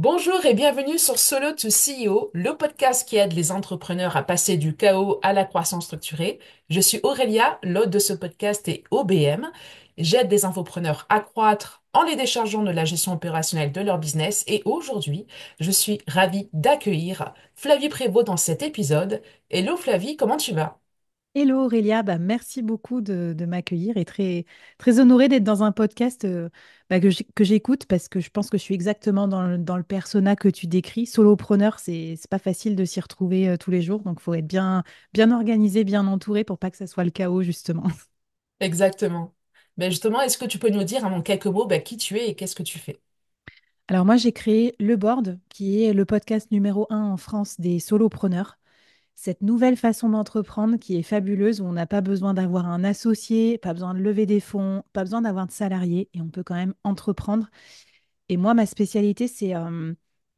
Bonjour et bienvenue sur Solo to CEO, le podcast qui aide les entrepreneurs à passer du chaos à la croissance structurée. Je suis Aurélia, l'hôte de ce podcast et OBM. J'aide les infopreneurs à croître en les déchargeant de la gestion opérationnelle de leur business et aujourd'hui, je suis ravie d'accueillir Flavie Prévost dans cet épisode. Hello Flavie, comment tu vas? Hello Aurélia, merci beaucoup de m'accueillir et très honorée d'être dans un podcast que j'écoute parce que je pense que je suis exactement dans le persona que tu décris. Solopreneur, c'est pas facile de s'y retrouver tous les jours, donc il faut être bien organisé, bien entouré pour pas que ça soit le chaos justement. Exactement. Ben justement, est-ce que tu peux nous dire en quelques mots qui tu es et qu'est-ce que tu fais? Alors moi j'ai créé Le Board, qui est le podcast numéro un en France des solopreneurs. Cette nouvelle façon d'entreprendre qui est fabuleuse, où on n'a pas besoin d'avoir un associé, pas besoin de lever des fonds, pas besoin d'avoir de salariés, et on peut quand même entreprendre. Et moi, ma spécialité, c'est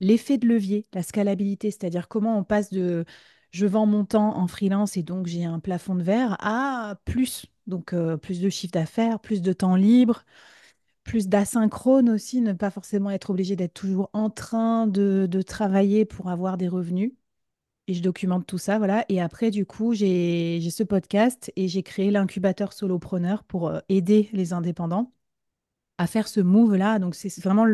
l'effet de levier, la scalabilité, c'est-à-dire comment on passe de je vends mon temps en freelance et donc j'ai un plafond de verre à plus. Donc plus de chiffre d'affaires, plus de temps libre, plus d'asynchrone aussi, ne pas forcément être obligé d'être toujours en train de travailler pour avoir des revenus. Et je documente tout ça, voilà. Et après, du coup, j'ai ce podcast et j'ai créé l'incubateur solopreneur pour aider les indépendants à faire ce move-là. Donc, c'est vraiment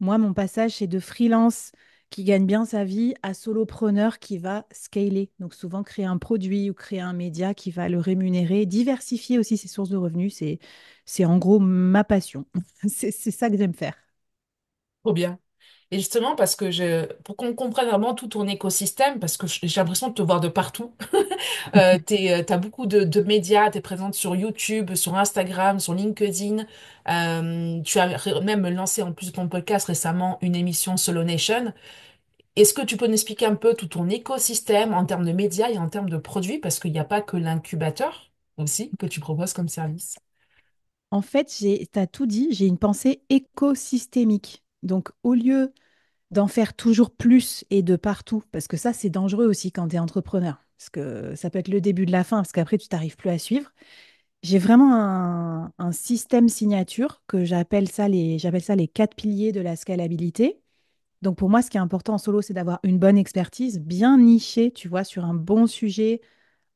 moi, mon passage, c'est de freelance qui gagne bien sa vie à solopreneur qui va scaler. Donc, souvent créer un produit ou créer un média qui va le rémunérer, diversifier aussi ses sources de revenus. C'est en gros ma passion. C'est ça que j'aime faire. Trop bien. Et justement, pour qu'on comprenne vraiment tout ton écosystème, parce que j'ai l'impression de te voir de partout. T'as beaucoup de médias, t'es présente sur YouTube, sur Instagram, sur LinkedIn. Tu as même lancé en plus de ton podcast récemment une émission Solo Nation. Est-ce que tu peux nous expliquer un peu tout ton écosystème en termes de médias et en termes de produits? Parce qu'il n'y a pas que l'incubateur aussi que tu proposes comme service. En fait, tu as tout dit, j'ai une pensée écosystémique. Donc, au lieu d'en faire toujours plus et de partout, parce que ça, c'est dangereux aussi quand tu es entrepreneur, parce que ça peut être le début de la fin, parce qu'après, tu t'arrives plus à suivre. J'ai vraiment un système signature que j'appelle ça les quatre piliers de la scalabilité. Donc pour moi, ce qui est important en solo, c'est d'avoir une bonne expertise, bien nichée, tu vois, sur un bon sujet,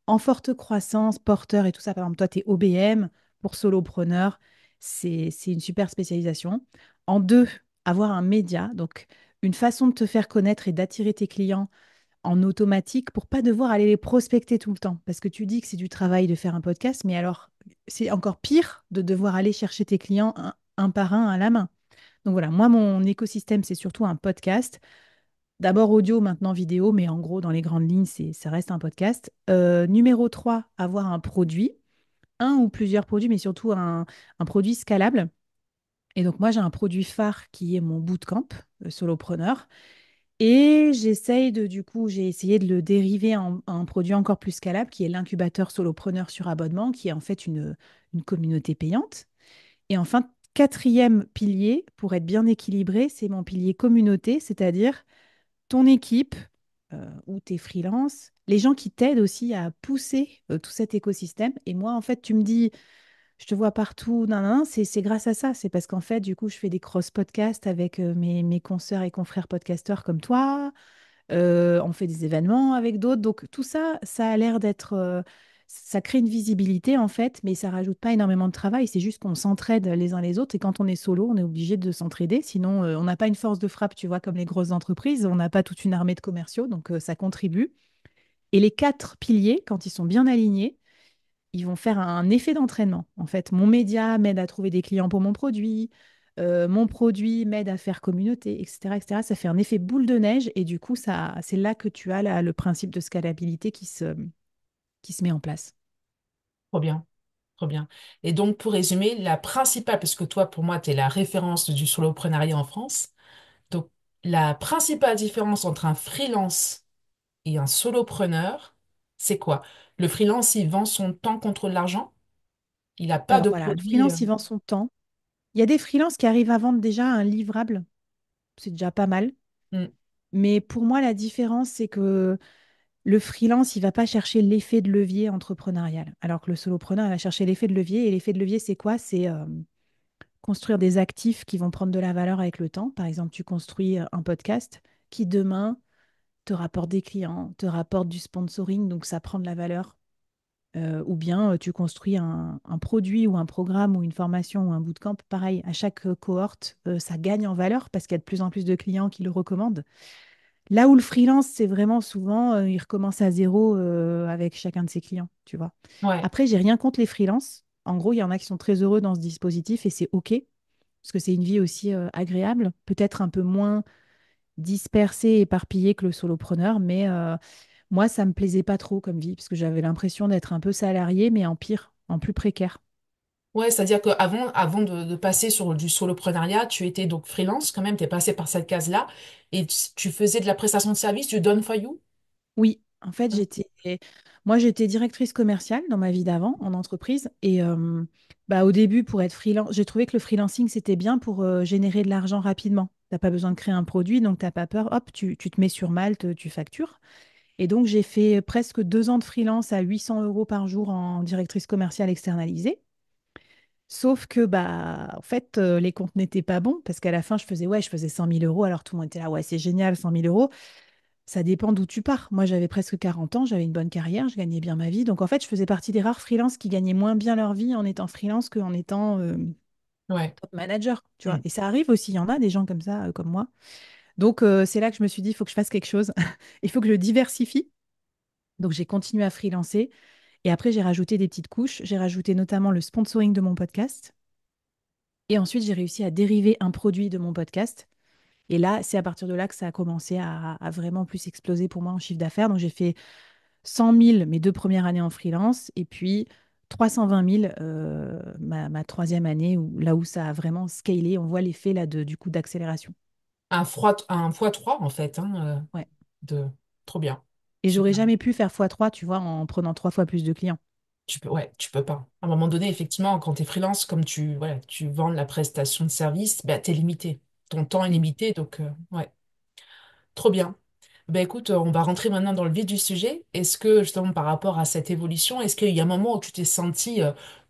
en forte croissance, porteur et tout ça. Par exemple, toi, tu es OBM pour solopreneur, c'est une super spécialisation. En deux, avoir un média, donc une façon de te faire connaître et d'attirer tes clients en automatique pour pas devoir aller les prospecter tout le temps. Parce que tu dis que c'est du travail de faire un podcast, mais alors c'est encore pire de devoir aller chercher tes clients un par un à la main. Donc voilà, moi, mon écosystème, c'est surtout un podcast. D'abord audio, maintenant vidéo, mais en gros, dans les grandes lignes, ça reste un podcast. Numéro 3, avoir un produit, un ou plusieurs produits, mais surtout un produit scalable. Et donc moi, j'ai un produit phare qui est mon bootcamp, solopreneur. Et du coup, j'ai essayé de le dériver en un produit encore plus scalable, qui est l'incubateur solopreneur sur abonnement, qui est en fait une communauté payante. Et enfin, quatrième pilier, pour être bien équilibré, c'est mon pilier communauté, c'est-à-dire ton équipe ou tes freelances, les gens qui t'aident aussi à pousser tout cet écosystème. Et moi, en fait, tu me dis, je te vois partout, nan, nan, nan, c'est grâce à ça. C'est parce qu'en fait, du coup, je fais des cross-podcasts avec mes consoeurs et confrères podcasteurs comme toi. On fait des événements avec d'autres. Donc tout ça, ça a l'air d'être... ça crée une visibilité en fait, mais ça rajoute pas énormément de travail. C'est juste qu'on s'entraide les uns les autres. Et quand on est solo, on est obligé de s'entraider. Sinon, on n'a pas une force de frappe, tu vois, comme les grosses entreprises. On n'a pas toute une armée de commerciaux. Donc ça contribue. Et les quatre piliers, quand ils sont bien alignés, ils vont faire un effet d'entraînement. En fait, mon média m'aide à trouver des clients pour mon produit m'aide à faire communauté, etc., etc. Ça fait un effet boule de neige et du coup, c'est là que tu as le principe de scalabilité qui se met en place. Trop bien. Trop bien. Et donc, pour résumer, la principale, parce que toi, pour moi, tu es la référence du soloprenariat en France. Donc, la principale différence entre un freelance et un solopreneur, c'est quoi? Le freelance, il vend son temps contre de l'argent. Il n'a pas Alors de voilà, le produit. freelance, il vend son temps. Il y a des freelances qui arrivent à vendre déjà un livrable, c'est déjà pas mal. Hmm, Mais pour moi, la différence, c'est que le freelance, il va pas chercher l'effet de levier entrepreneurial, alors que le solopreneur, il va chercher l'effet de levier. Et l'effet de levier, c'est quoi? C'est construire des actifs qui vont prendre de la valeur avec le temps. Par exemple, tu construis un podcast qui demain te rapporte des clients, te rapporte du sponsoring, donc ça prend de la valeur. Ou bien tu construis un produit ou un programme ou une formation ou un bootcamp, pareil, à chaque cohorte, ça gagne en valeur parce qu'il y a de plus en plus de clients qui le recommandent. Là où le freelance, c'est vraiment souvent, il recommence à zéro avec chacun de ses clients, tu vois. Ouais. Après, j'ai rien contre les freelances. En gros, il y en a qui sont très heureux dans ce dispositif et c'est OK, parce que c'est une vie aussi agréable, peut-être un peu moins dispersée, éparpillée que le solopreneur, mais moi, ça me plaisait pas trop comme vie, parce que j'avais l'impression d'être un peu salarié, mais en pire, en plus précaire. Ouais, c'est-à-dire avant de passer sur du soloprenariat, tu étais donc freelance quand même, tu es passé par cette case-là et tu faisais de la prestation de service, du done for you. Oui, en fait, moi, j'étais directrice commerciale dans ma vie d'avant en entreprise. Et bah, au début, pour être freelance, j'ai trouvé que le freelancing, c'était bien pour générer de l'argent rapidement. T'as pas besoin de créer un produit, donc t'as pas peur. Hop, tu te mets sur Malte, tu factures. Et donc, j'ai fait presque 2 ans de freelance à 800 euros par jour en directrice commerciale externalisée. Sauf que, bah, en fait, les comptes n'étaient pas bons parce qu'à la fin, je faisais 100 000 euros. Alors tout le monde était là, ouais, c'est génial, 100 000 euros. Ça dépend d'où tu pars. Moi, j'avais presque 40 ans, j'avais une bonne carrière, je gagnais bien ma vie. Donc, en fait, je faisais partie des rares freelances qui gagnaient moins bien leur vie en étant freelance qu'en étant Ouais. top manager, tu vois. Mm. Et ça arrive aussi, il y en a des gens comme ça, comme moi. Donc, c'est là que je me suis dit, il faut que je fasse quelque chose. Il faut que je diversifie. Donc, j'ai continué à freelancer. Et après, j'ai rajouté des petites couches. J'ai rajouté notamment le sponsoring de mon podcast. Et ensuite, j'ai réussi à dériver un produit de mon podcast. Et là, c'est à partir de là que ça a commencé à vraiment plus exploser pour moi en chiffre d'affaires. Donc, j'ai fait 100 000 mes 2 premières années en freelance et puis 320 000 ma troisième année, là où ça a vraiment scalé. On voit l'effet là du coup d'accélération. Un fois trois en fait, hein, Ouais. de trop bien. Et j'aurais Super. jamais pu faire x3, tu vois, en prenant 3 fois plus de clients. Ouais, tu peux pas. À un moment donné, effectivement, quand tu es freelance, comme voilà, tu vends de la prestation de service, bah, tu es limité. Ton temps est Mm. limité, donc ouais, trop bien. Ben écoute, on va rentrer maintenant dans le vif du sujet. Est-ce que, justement, par rapport à cette évolution, est-ce qu'il y a un moment où tu t'es senti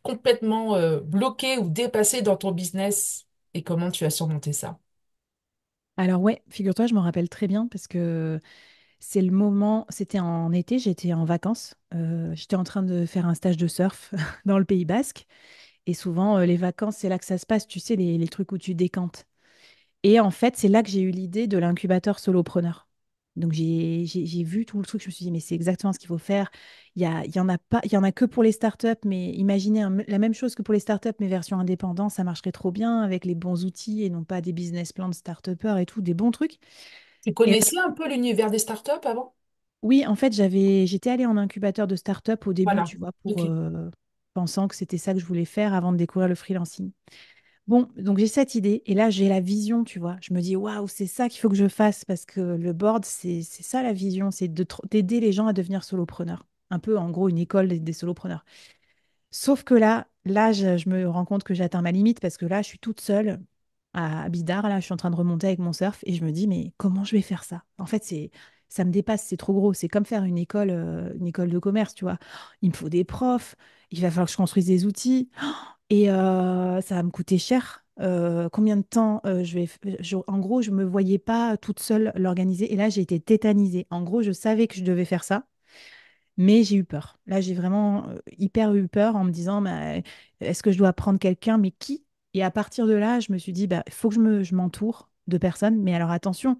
complètement bloqué ou dépassé dans ton business et comment tu as surmonté ça? Alors ouais, figure-toi, je m'en rappelle très bien parce que c'est le moment, c'était en été, j'étais en vacances. J'étais en train de faire un stage de surf dans le Pays Basque. Et souvent, les vacances, c'est là que ça se passe, tu sais, les trucs où tu décantes. Et en fait, c'est là que j'ai eu l'idée de l'incubateur solopreneur. Donc, j'ai vu tout le truc, je me suis dit, mais c'est exactement ce qu'il faut faire. Il y en a pas, il y en a que pour les startups, mais imaginez la même chose que pour les startups, mais version indépendante, ça marcherait trop bien avec les bons outils et non pas des business plans de start-upers et tout, des bons trucs. Tu Et là, connaissais un peu l'univers des startups avant? oui, en fait, j'étais allée en incubateur de start-up au début, Voilà. tu vois, pour Ok. pensant que c'était ça que je voulais faire avant de découvrir le freelancing. Bon, donc j'ai cette idée et là j'ai la vision, tu vois. Je me dis waouh, c'est ça qu'il faut que je fasse parce que le board, c'est ça la vision, c'est d'aider les gens à devenir solopreneurs. Un peu en gros une école des solopreneurs. Sauf que là je me rends compte que j'atteins ma limite parce que là je suis toute seule à Bidar, là je suis en train de remonter avec mon surf et je me dis mais comment je vais faire ça? En fait, ça me dépasse, c'est trop gros. C'est comme faire une école de commerce, tu vois. Il me faut des profs, il va falloir que je construise des outils. Et ça va me coûter cher. Combien de temps en gros, je me voyais pas toute seule l'organiser. Et là, j'ai été tétanisée. En gros, je savais que je devais faire ça, mais j'ai eu peur. Là, j'ai vraiment hyper eu peur en me disant, bah, est-ce que je dois prendre quelqu'un, mais qui? Et à partir de là, je me suis dit, bah, il faut que je m'entoure de personnes. Mais alors attention,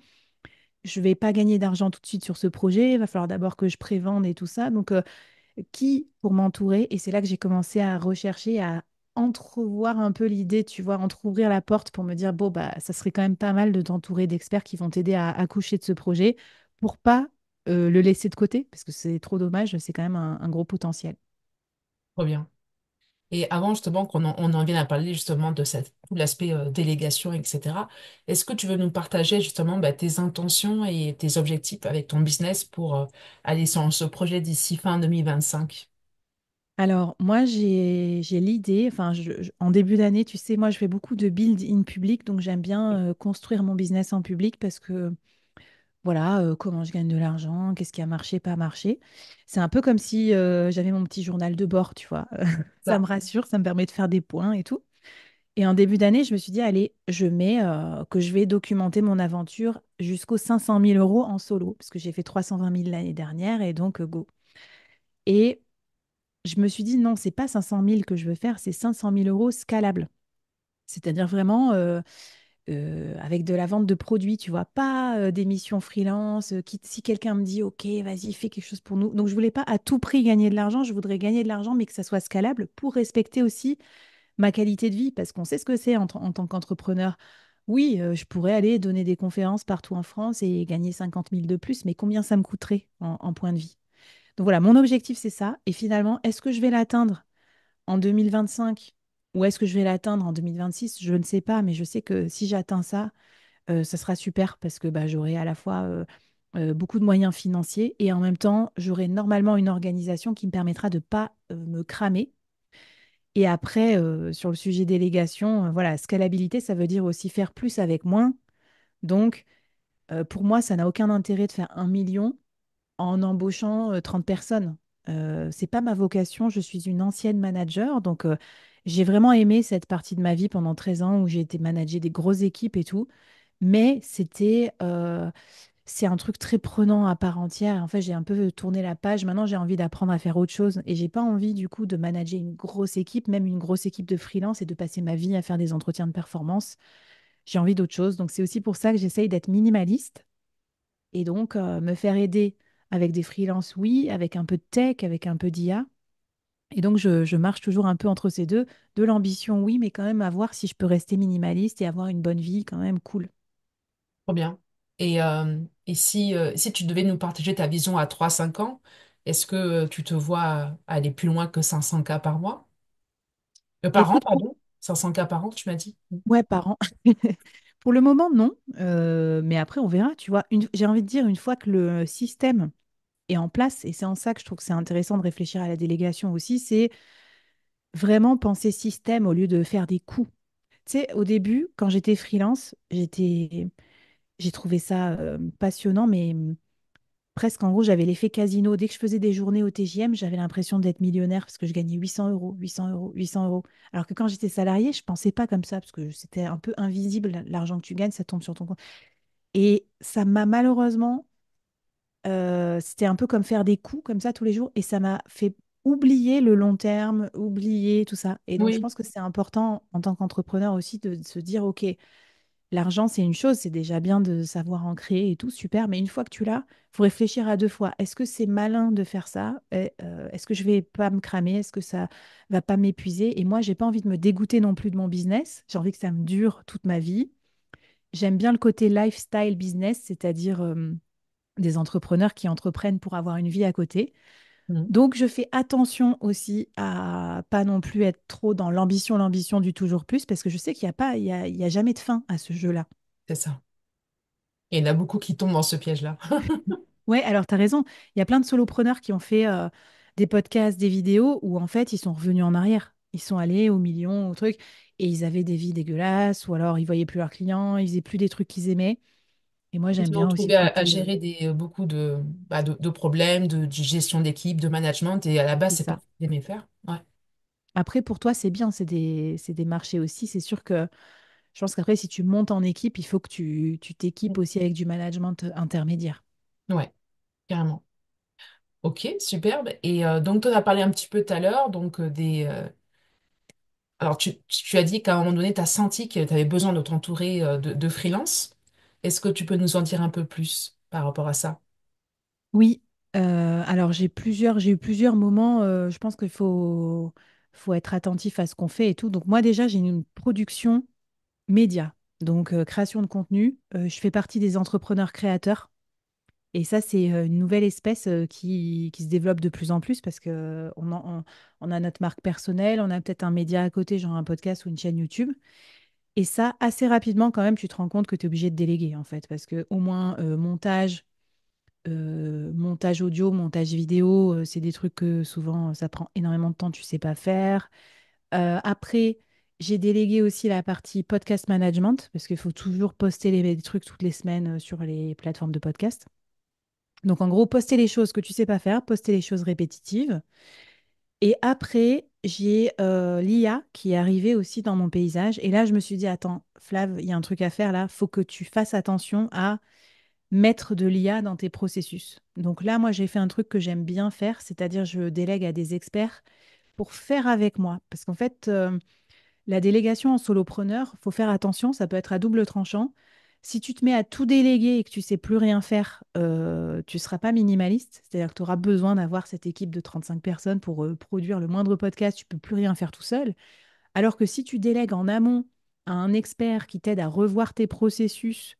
je vais pas gagner d'argent tout de suite sur ce projet. Il va falloir d'abord que je prévende et tout ça. Donc, qui pour m'entourer. Et c'est là que j'ai commencé à rechercher, à entrevoir un peu l'idée, tu vois, entrouvrir la porte pour me dire, bon, bah, ça serait quand même pas mal de t'entourer d'experts qui vont t'aider à accoucher de ce projet pour pas le laisser de côté, parce que c'est trop dommage, c'est quand même un gros potentiel. Trop bien. Et avant justement on en vienne à parler justement de tout l'aspect délégation, etc., est-ce que tu veux nous partager justement bah, tes intentions et tes objectifs avec ton business pour aller sur ce projet d'ici fin 2025? Alors, moi, j'ai l'idée, enfin, en début d'année, tu sais, moi, je fais beaucoup de build in public, donc j'aime bien construire mon business en public parce que voilà, comment je gagne de l'argent, qu'est-ce qui a marché, pas marché. C'est un peu comme si j'avais mon petit journal de bord, tu vois. Ça me Ça. rassure, ça me permet de faire des points et tout. Et en début d'année, je me suis dit, allez, je mets que je vais documenter mon aventure jusqu'aux 500 000 euros en solo, parce que j'ai fait 320 000 l'année dernière, et donc go. Et je me suis dit, non, c'est pas 500 000 que je veux faire, c'est 500 000 euros scalables. C'est-à-dire vraiment avec de la vente de produits, tu vois, pas des missions freelance. Si quelqu'un me dit, OK, vas-y, fais quelque chose pour nous. Donc, je voulais pas à tout prix gagner de l'argent, je voudrais gagner de l'argent, mais que ça soit scalable pour respecter aussi ma qualité de vie, parce qu'on sait ce que c'est en tant qu'entrepreneur. Oui, je pourrais aller donner des conférences partout en France et gagner 50 000 de plus, mais combien ça me coûterait en point de vie? Donc voilà, mon objectif, c'est ça. Et finalement, est-ce que je vais l'atteindre en 2025 ou est-ce que je vais l'atteindre en 2026? Je ne sais pas, mais je sais que si j'atteins ça, ça sera super parce que bah, j'aurai à la fois beaucoup de moyens financiers et en même temps, j'aurai normalement une organisation qui me permettra de ne pas me cramer. Et après, sur le sujet délégation, voilà, scalabilité, ça veut dire aussi faire plus avec moins. Donc, pour moi, ça n'a aucun intérêt de faire 1 million en embauchant 30 personnes. C'est pas ma vocation. Je suis une ancienne manager, donc j'ai vraiment aimé cette partie de ma vie pendant 13 ans où j'ai été manager des grosses équipes et tout. Mais c'est un truc très prenant à part entière. En fait, j'ai un peu tourné la page. Maintenant, j'ai envie d'apprendre à faire autre chose. Et j'ai pas envie, du coup, de manager une grosse équipe, même une grosse équipe de freelance et de passer ma vie à faire des entretiens de performance. J'ai envie d'autre chose. Donc, c'est aussi pour ça que j'essaye d'être minimaliste et donc me faire aider avec des freelances, oui, avec un peu de tech, avec un peu d'IA. Et donc, je marche toujours un peu entre ces deux. De l'ambition, oui, mais quand même à voir si je peux rester minimaliste et avoir une bonne vie quand même cool. Trop bien. Et si tu devais nous partager ta vision à 3 5 ans, est-ce que tu te vois aller plus loin que 500K par mois? Par an, Écoute, pardon. 500K par an, tu m'as dit? ouais, par an. Pour le moment, non. Mais après, on verra. Tu vois, j'ai envie de dire, une fois que le système est en place, et c'est en ça que je trouve que c'est intéressant de réfléchir à la délégation aussi, c'est vraiment penser système au lieu de faire des coups. Tu sais, au début, quand j'étais freelance, j'ai trouvé ça passionnant, mais presque en gros, j'avais l'effet casino. Dès que je faisais des journées au TJM, j'avais l'impression d'être millionnaire parce que je gagnais 800 euros, 800 euros, 800 euros. Alors que quand j'étais salarié, je pensais pas comme ça parce que c'était un peu invisible. L'argent que tu gagnes, ça tombe sur ton compte. Et ça m'a malheureusement, c'était un peu comme faire des coups comme ça tous les jours et ça m'a fait oublier le long terme, oublier tout ça. Et donc, je Oui, pense que c'est important en tant qu'entrepreneur aussi de se dire, OK, l'argent, c'est une chose, c'est déjà bien de savoir en créer et tout, super, mais une fois que tu l'as, il faut réfléchir à deux fois. Est-ce que c'est malin de faire ça? Est-ce que je vais pas me cramer? Est-ce que ça va pas m'épuiser? Et moi, j'ai pas envie de me dégoûter non plus de mon business. J'ai envie que ça me dure toute ma vie. J'aime bien le côté lifestyle business, c'est-à-dire des entrepreneurs qui entreprennent pour avoir une vie à côté. mhm, Donc, je fais attention aussi à pas non plus être trop dans l'ambition du toujours plus, parce que je sais qu'il n'y a pas, il y a jamais de fin à ce jeu-là. c'est ça. Et il y en a beaucoup qui tombent dans ce piège-là. Ouais, alors tu as raison. Il y a plein de solopreneurs qui ont fait des podcasts, des vidéos où en fait ils sont revenus en arrière. Ils sont allés au million, au truc, et ils avaient des vies dégueulasses, ou alors ils voyaient plus leurs clients, ils faisaient plus des trucs qu'ils aimaient. Et moi Ils j'aime se sont bien aussi retrouvés le à côté. gérer beaucoup de problèmes, de gestion d'équipe, de management, et à la base, C'est c'est pas ça. ce qu'ils aimaient faire. Ouais. Après, pour toi, c'est bien, c'est des marchés aussi. C'est sûr que je pense qu'après, si tu montes en équipe, il faut que tu t'équipes aussi avec du management intermédiaire. Ouais, carrément. Ok, superbe. Et donc, tu en as parlé un petit peu tout à l'heure, alors, tu as dit qu'à un moment donné, tu as senti que tu avais besoin de t'entourer de freelance. Est-ce que tu peux nous en dire un peu plus par rapport à ça? Oui, alors j'ai eu plusieurs moments. Je pense qu'il faut être attentif à ce qu'on fait et tout. Donc moi déjà, j'ai une production média, donc création de contenu. Je fais partie des entrepreneurs créateurs. Et ça, c'est une nouvelle espèce qui se développe de plus en plus parce que on a notre marque personnelle, on a peut-être un média à côté, genre un podcast ou une chaîne YouTube. Et ça, assez rapidement, quand même, tu te rends compte que tu es obligé de déléguer, en fait, parce que au moins, montage audio, montage vidéo, c'est des trucs que souvent ça prend énormément de temps, tu sais pas faire. Après, j'ai délégué aussi la partie podcast management parce qu'il faut toujours poster les trucs toutes les semaines sur les plateformes de podcast. Donc en gros, poster les choses que tu sais pas faire, poster les choses répétitives. Et après, j'ai l'IA qui est arrivée aussi dans mon paysage. Et là, je me suis dit, attends, Flav, il y a un truc à faire là. Faut que tu fasses attention à mettre de l'IA dans tes processus. Donc là, moi, j'ai fait un truc que j'aime bien faire, c'est-à-dire je délègue à des experts pour faire avec moi. Parce qu'en fait, la délégation en solopreneur, faut faire attention, ça peut être à double tranchant. Si tu te mets à tout déléguer et que tu sais plus rien faire, tu ne seras pas minimaliste. C'est-à-dire que tu auras besoin d'avoir cette équipe de 35 personnes pour produire le moindre podcast. Tu peux plus rien faire tout seul. Alors que si tu délègues en amont à un expert qui t'aide à revoir tes processus,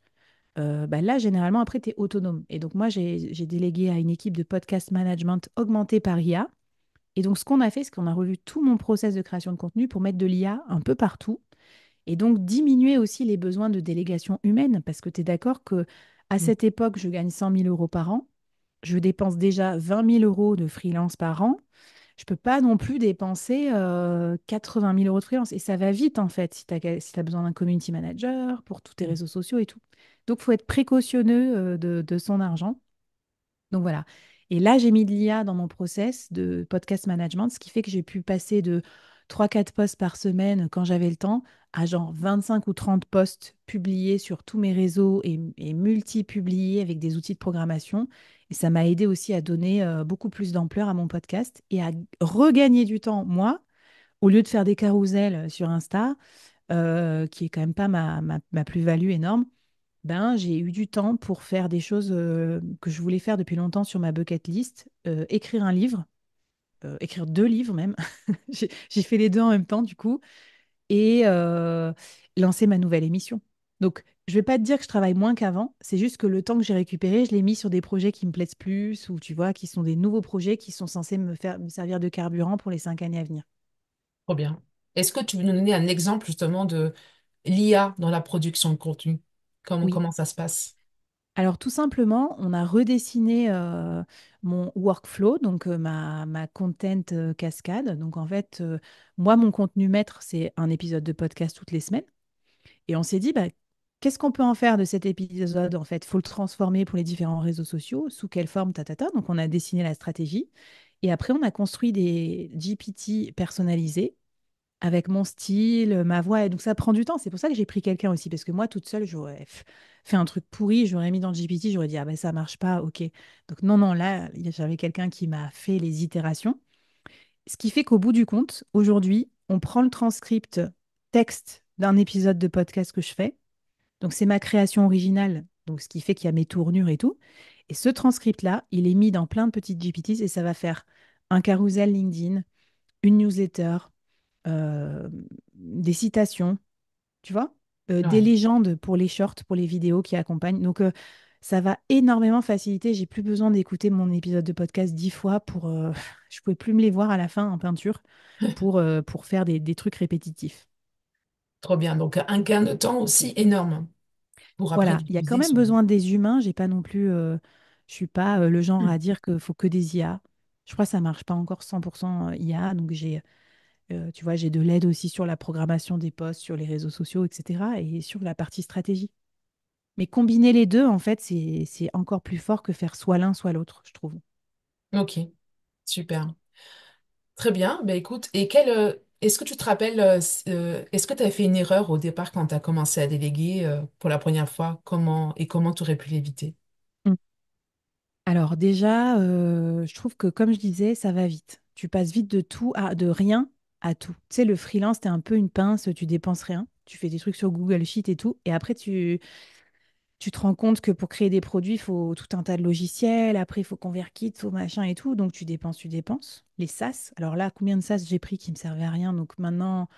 bah là, généralement, après, tu es autonome. Et donc, moi, j'ai délégué à une équipe de podcast management augmentée par IA. Et donc, ce qu'on a fait, c'est qu'on a revu tout mon process de création de contenu pour mettre de l'IA un peu partout et donc diminuer aussi les besoins de délégation humaine, parce que tu es d'accord que à Mm. cette époque, je gagne 100 000 euros par an, je dépense déjà 20 000 euros de freelance par an. Je peux pas non plus dépenser 80 000 euros de freelance. Et ça va vite, en fait, si tu as besoin d'un community manager pour tous tes Mm. réseaux sociaux et tout. Donc, il faut être précautionneux de son argent. Donc voilà. Et là, j'ai mis de l'IA dans mon process de podcast management, ce qui fait que j'ai pu passer de 3 4 posts par semaine quand j'avais le temps à genre 25 ou 30 posts publiés sur tous mes réseaux et multi-publiés avec des outils de programmation. Et ça m'a aidé aussi à donner beaucoup plus d'ampleur à mon podcast et à regagner du temps, moi, au lieu de faire des carousels sur Insta, qui est quand même pas ma plus-value énorme. Ben, j'ai eu du temps pour faire des choses que je voulais faire depuis longtemps sur ma bucket list. Écrire un livre, écrire 2 livres même. J'ai fait les deux en même temps, du coup, et lancer ma nouvelle émission. Donc, je vais pas te dire que je travaille moins qu'avant, c'est juste que le temps que j'ai récupéré, je l'ai mis sur des projets qui me plaisent plus, ou tu vois, qui sont des nouveaux projets qui sont censés me servir de carburant pour les 5 années à venir. Trop bien. Est-ce que tu veux nous donner un exemple justement de l'IA dans la production de contenu? Oui. Comment ça se passe? Alors tout simplement, on a redessiné mon workflow, donc ma content cascade. Donc en fait, moi, mon contenu maître, c'est un épisode de podcast toutes les semaines. Et on s'est dit, bah, qu'est-ce qu'on peut en faire de cet épisode? En fait, il faut le transformer pour les différents réseaux sociaux. Sous quelle forme, tatata. Donc on a dessiné la stratégie. Et après, on a construit des GPT personnalisés avec mon style, ma voix. Et donc ça prend du temps. C'est pour ça que j'ai pris quelqu'un aussi, parce que moi, toute seule, j'aurais fait un truc pourri, j'aurais mis dans le GPT, j'aurais dit, ah ben ça marche pas, ok. Donc non, non, là, j'avais quelqu'un qui m'a fait les itérations. Ce qui fait qu'au bout du compte, aujourd'hui, on prend le transcript texte d'un épisode de podcast que je fais. Donc c'est ma création originale, donc ce qui fait qu'il y a mes tournures et tout. Et ce transcript-là, il est mis dans plein de petites GPTs et ça va faire un carousel LinkedIn, une newsletter, euh, des citations, tu vois, des Ouais. légendes pour les shorts, pour les vidéos qui accompagnent. Donc, ça va énormément faciliter. J'ai plus besoin d'écouter mon épisode de podcast 10 fois pour. Je pouvais plus me les voir à la fin en peinture pour faire des trucs répétitifs. Trop bien. Donc, un gain de temps aussi énorme pour après Voilà, il y a quand l'utiliser même sur... besoin des humains. J'ai pas non plus. Je suis pas le genre à dire qu'il faut que des IA. Je crois que ça marche pas encore 100% IA. Donc, tu vois, j'ai de l'aide aussi sur la programmation des posts, sur les réseaux sociaux, etc. et sur la partie stratégie. Mais combiner les deux, en fait, c'est encore plus fort que faire soit l'un, soit l'autre, je trouve. Ok, super. Très bien. Ben, écoute, est-ce que tu te rappelles, est-ce que tu as fait une erreur au départ quand tu as commencé à déléguer pour la première fois? Comment tu aurais pu l'éviter? Mm. Alors déjà, je trouve que comme je disais, ça va vite. Tu passes vite de rien à tout. Tu sais, le freelance, t'es un peu une pince, tu dépenses rien. Tu fais des trucs sur Google Sheet et tout. Et après, tu te rends compte que pour créer des produits, il faut tout un tas de logiciels. Après, il faut ConvertKit, il faut machin et tout. Donc, tu dépenses, tu dépenses. Les SaaS. Alors là, combien de SaaS j'ai pris qui ne me servaient à rien? Donc maintenant,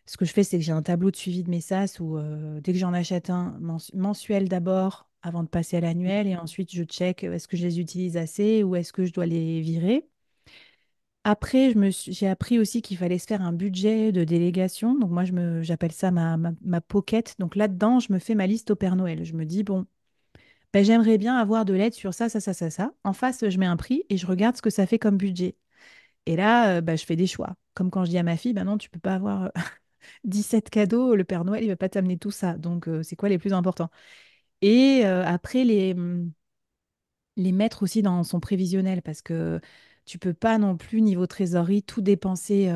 ce que je fais, c'est que j'ai un tableau de suivi de mes SaaS où dès que j'en achète un mensuel d'abord, avant de passer à l'annuel, et ensuite je check est-ce que je les utilise assez ou est-ce que je dois les virer. Après, j'ai appris aussi qu'il fallait se faire un budget de délégation. Donc moi, j'appelle ça ma pocket. Donc là-dedans, je me fais ma liste au Père Noël. Je me dis, bon, ben, j'aimerais bien avoir de l'aide sur ça, ça, ça, ça, ça. En face, je mets un prix et je regarde ce que ça fait comme budget. Et là, ben, je fais des choix. Comme quand je dis à ma fille, ben non, tu peux pas avoir 17 cadeaux, le Père Noël, il va pas t'amener tout ça. Donc, c'est quoi les plus importants? Et après, les mettre aussi dans son prévisionnel parce que tu peux pas non plus, niveau trésorerie, tout dépenser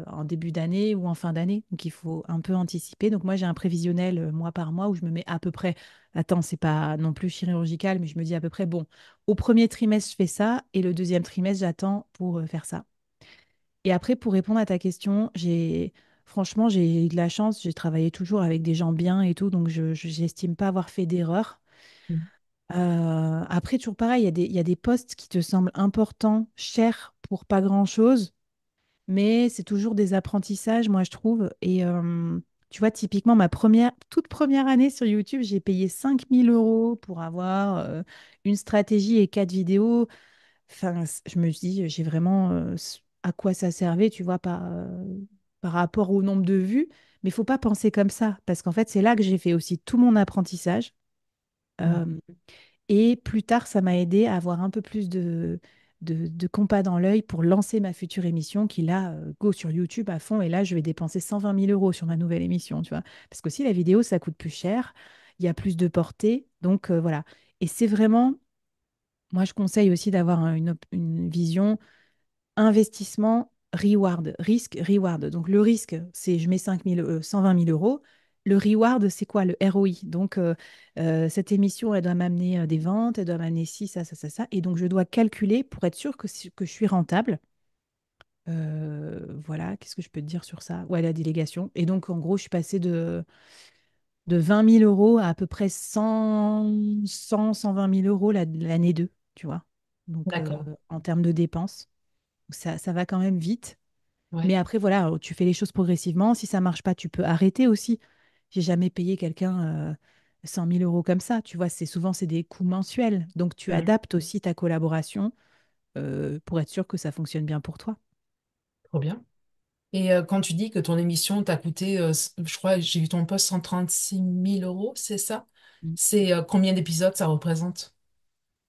en début d'année ou en fin d'année. Donc, il faut un peu anticiper. Donc, moi, j'ai un prévisionnel mois par mois où je me mets à peu près, attends, c'est pas non plus chirurgical, mais je me dis à peu près, bon, au premier trimestre, je fais ça et le deuxième trimestre, j'attends pour faire ça. Et après, pour répondre à ta question, franchement, j'ai eu de la chance. J'ai travaillé toujours avec des gens bien et tout, donc j'estime pas avoir fait d'erreur. Mm. Après, toujours pareil, il y a des postes qui te semblent importants, chers pour pas grand-chose, mais c'est toujours des apprentissages, moi, je trouve. Et tu vois, typiquement, toute première année sur YouTube, j'ai payé 5 000 € pour avoir une stratégie et 4 vidéos. Enfin, je me dis, j'ai vraiment à quoi ça servait, tu vois, par rapport au nombre de vues. Mais il faut pas penser comme ça, parce qu'en fait, c'est là que j'ai fait aussi tout mon apprentissage. Ouais. Euh, et plus tard, ça m'a aidé à avoir un peu plus de compas dans l'œil pour lancer ma future émission qui, là, go sur YouTube à fond. Et là, je vais dépenser 120 000 € sur ma nouvelle émission, tu vois. Parce que si la vidéo, ça coûte plus cher, il y a plus de portée. Donc, voilà. Et c'est vraiment, moi, je conseille aussi d'avoir une vision investissement, reward, risque, reward. Donc le risque, c'est je mets 120 000 euros. Le reward, c'est quoi? Le ROI. Donc cette émission, elle doit m'amener des ventes, elle doit m'amener ci, ça, ça, ça, ça. Et donc je dois calculer pour être sûr que je suis rentable. Voilà, qu'est-ce que je peux te dire sur ça? Ouais, la délégation. Et donc en gros, je suis passée de 20 000 euros à peu près 120 000 euros l'année 2, tu vois. Donc D'accord. en termes de dépenses. Ça va quand même vite. Ouais. Mais après, voilà, tu fais les choses progressivement. Si ça marche pas, tu peux arrêter aussi. J'ai jamais payé quelqu'un 100 000 euros comme ça. Tu vois, c'est des coûts mensuels. Donc, tu Mm. adaptes aussi ta collaboration pour être sûr que ça fonctionne bien pour toi. Trop bien. Et quand tu dis que ton émission t'a coûté, je crois, j'ai vu ton post 136 000 euros, c'est ça? Mm. C'est combien d'épisodes ça représente?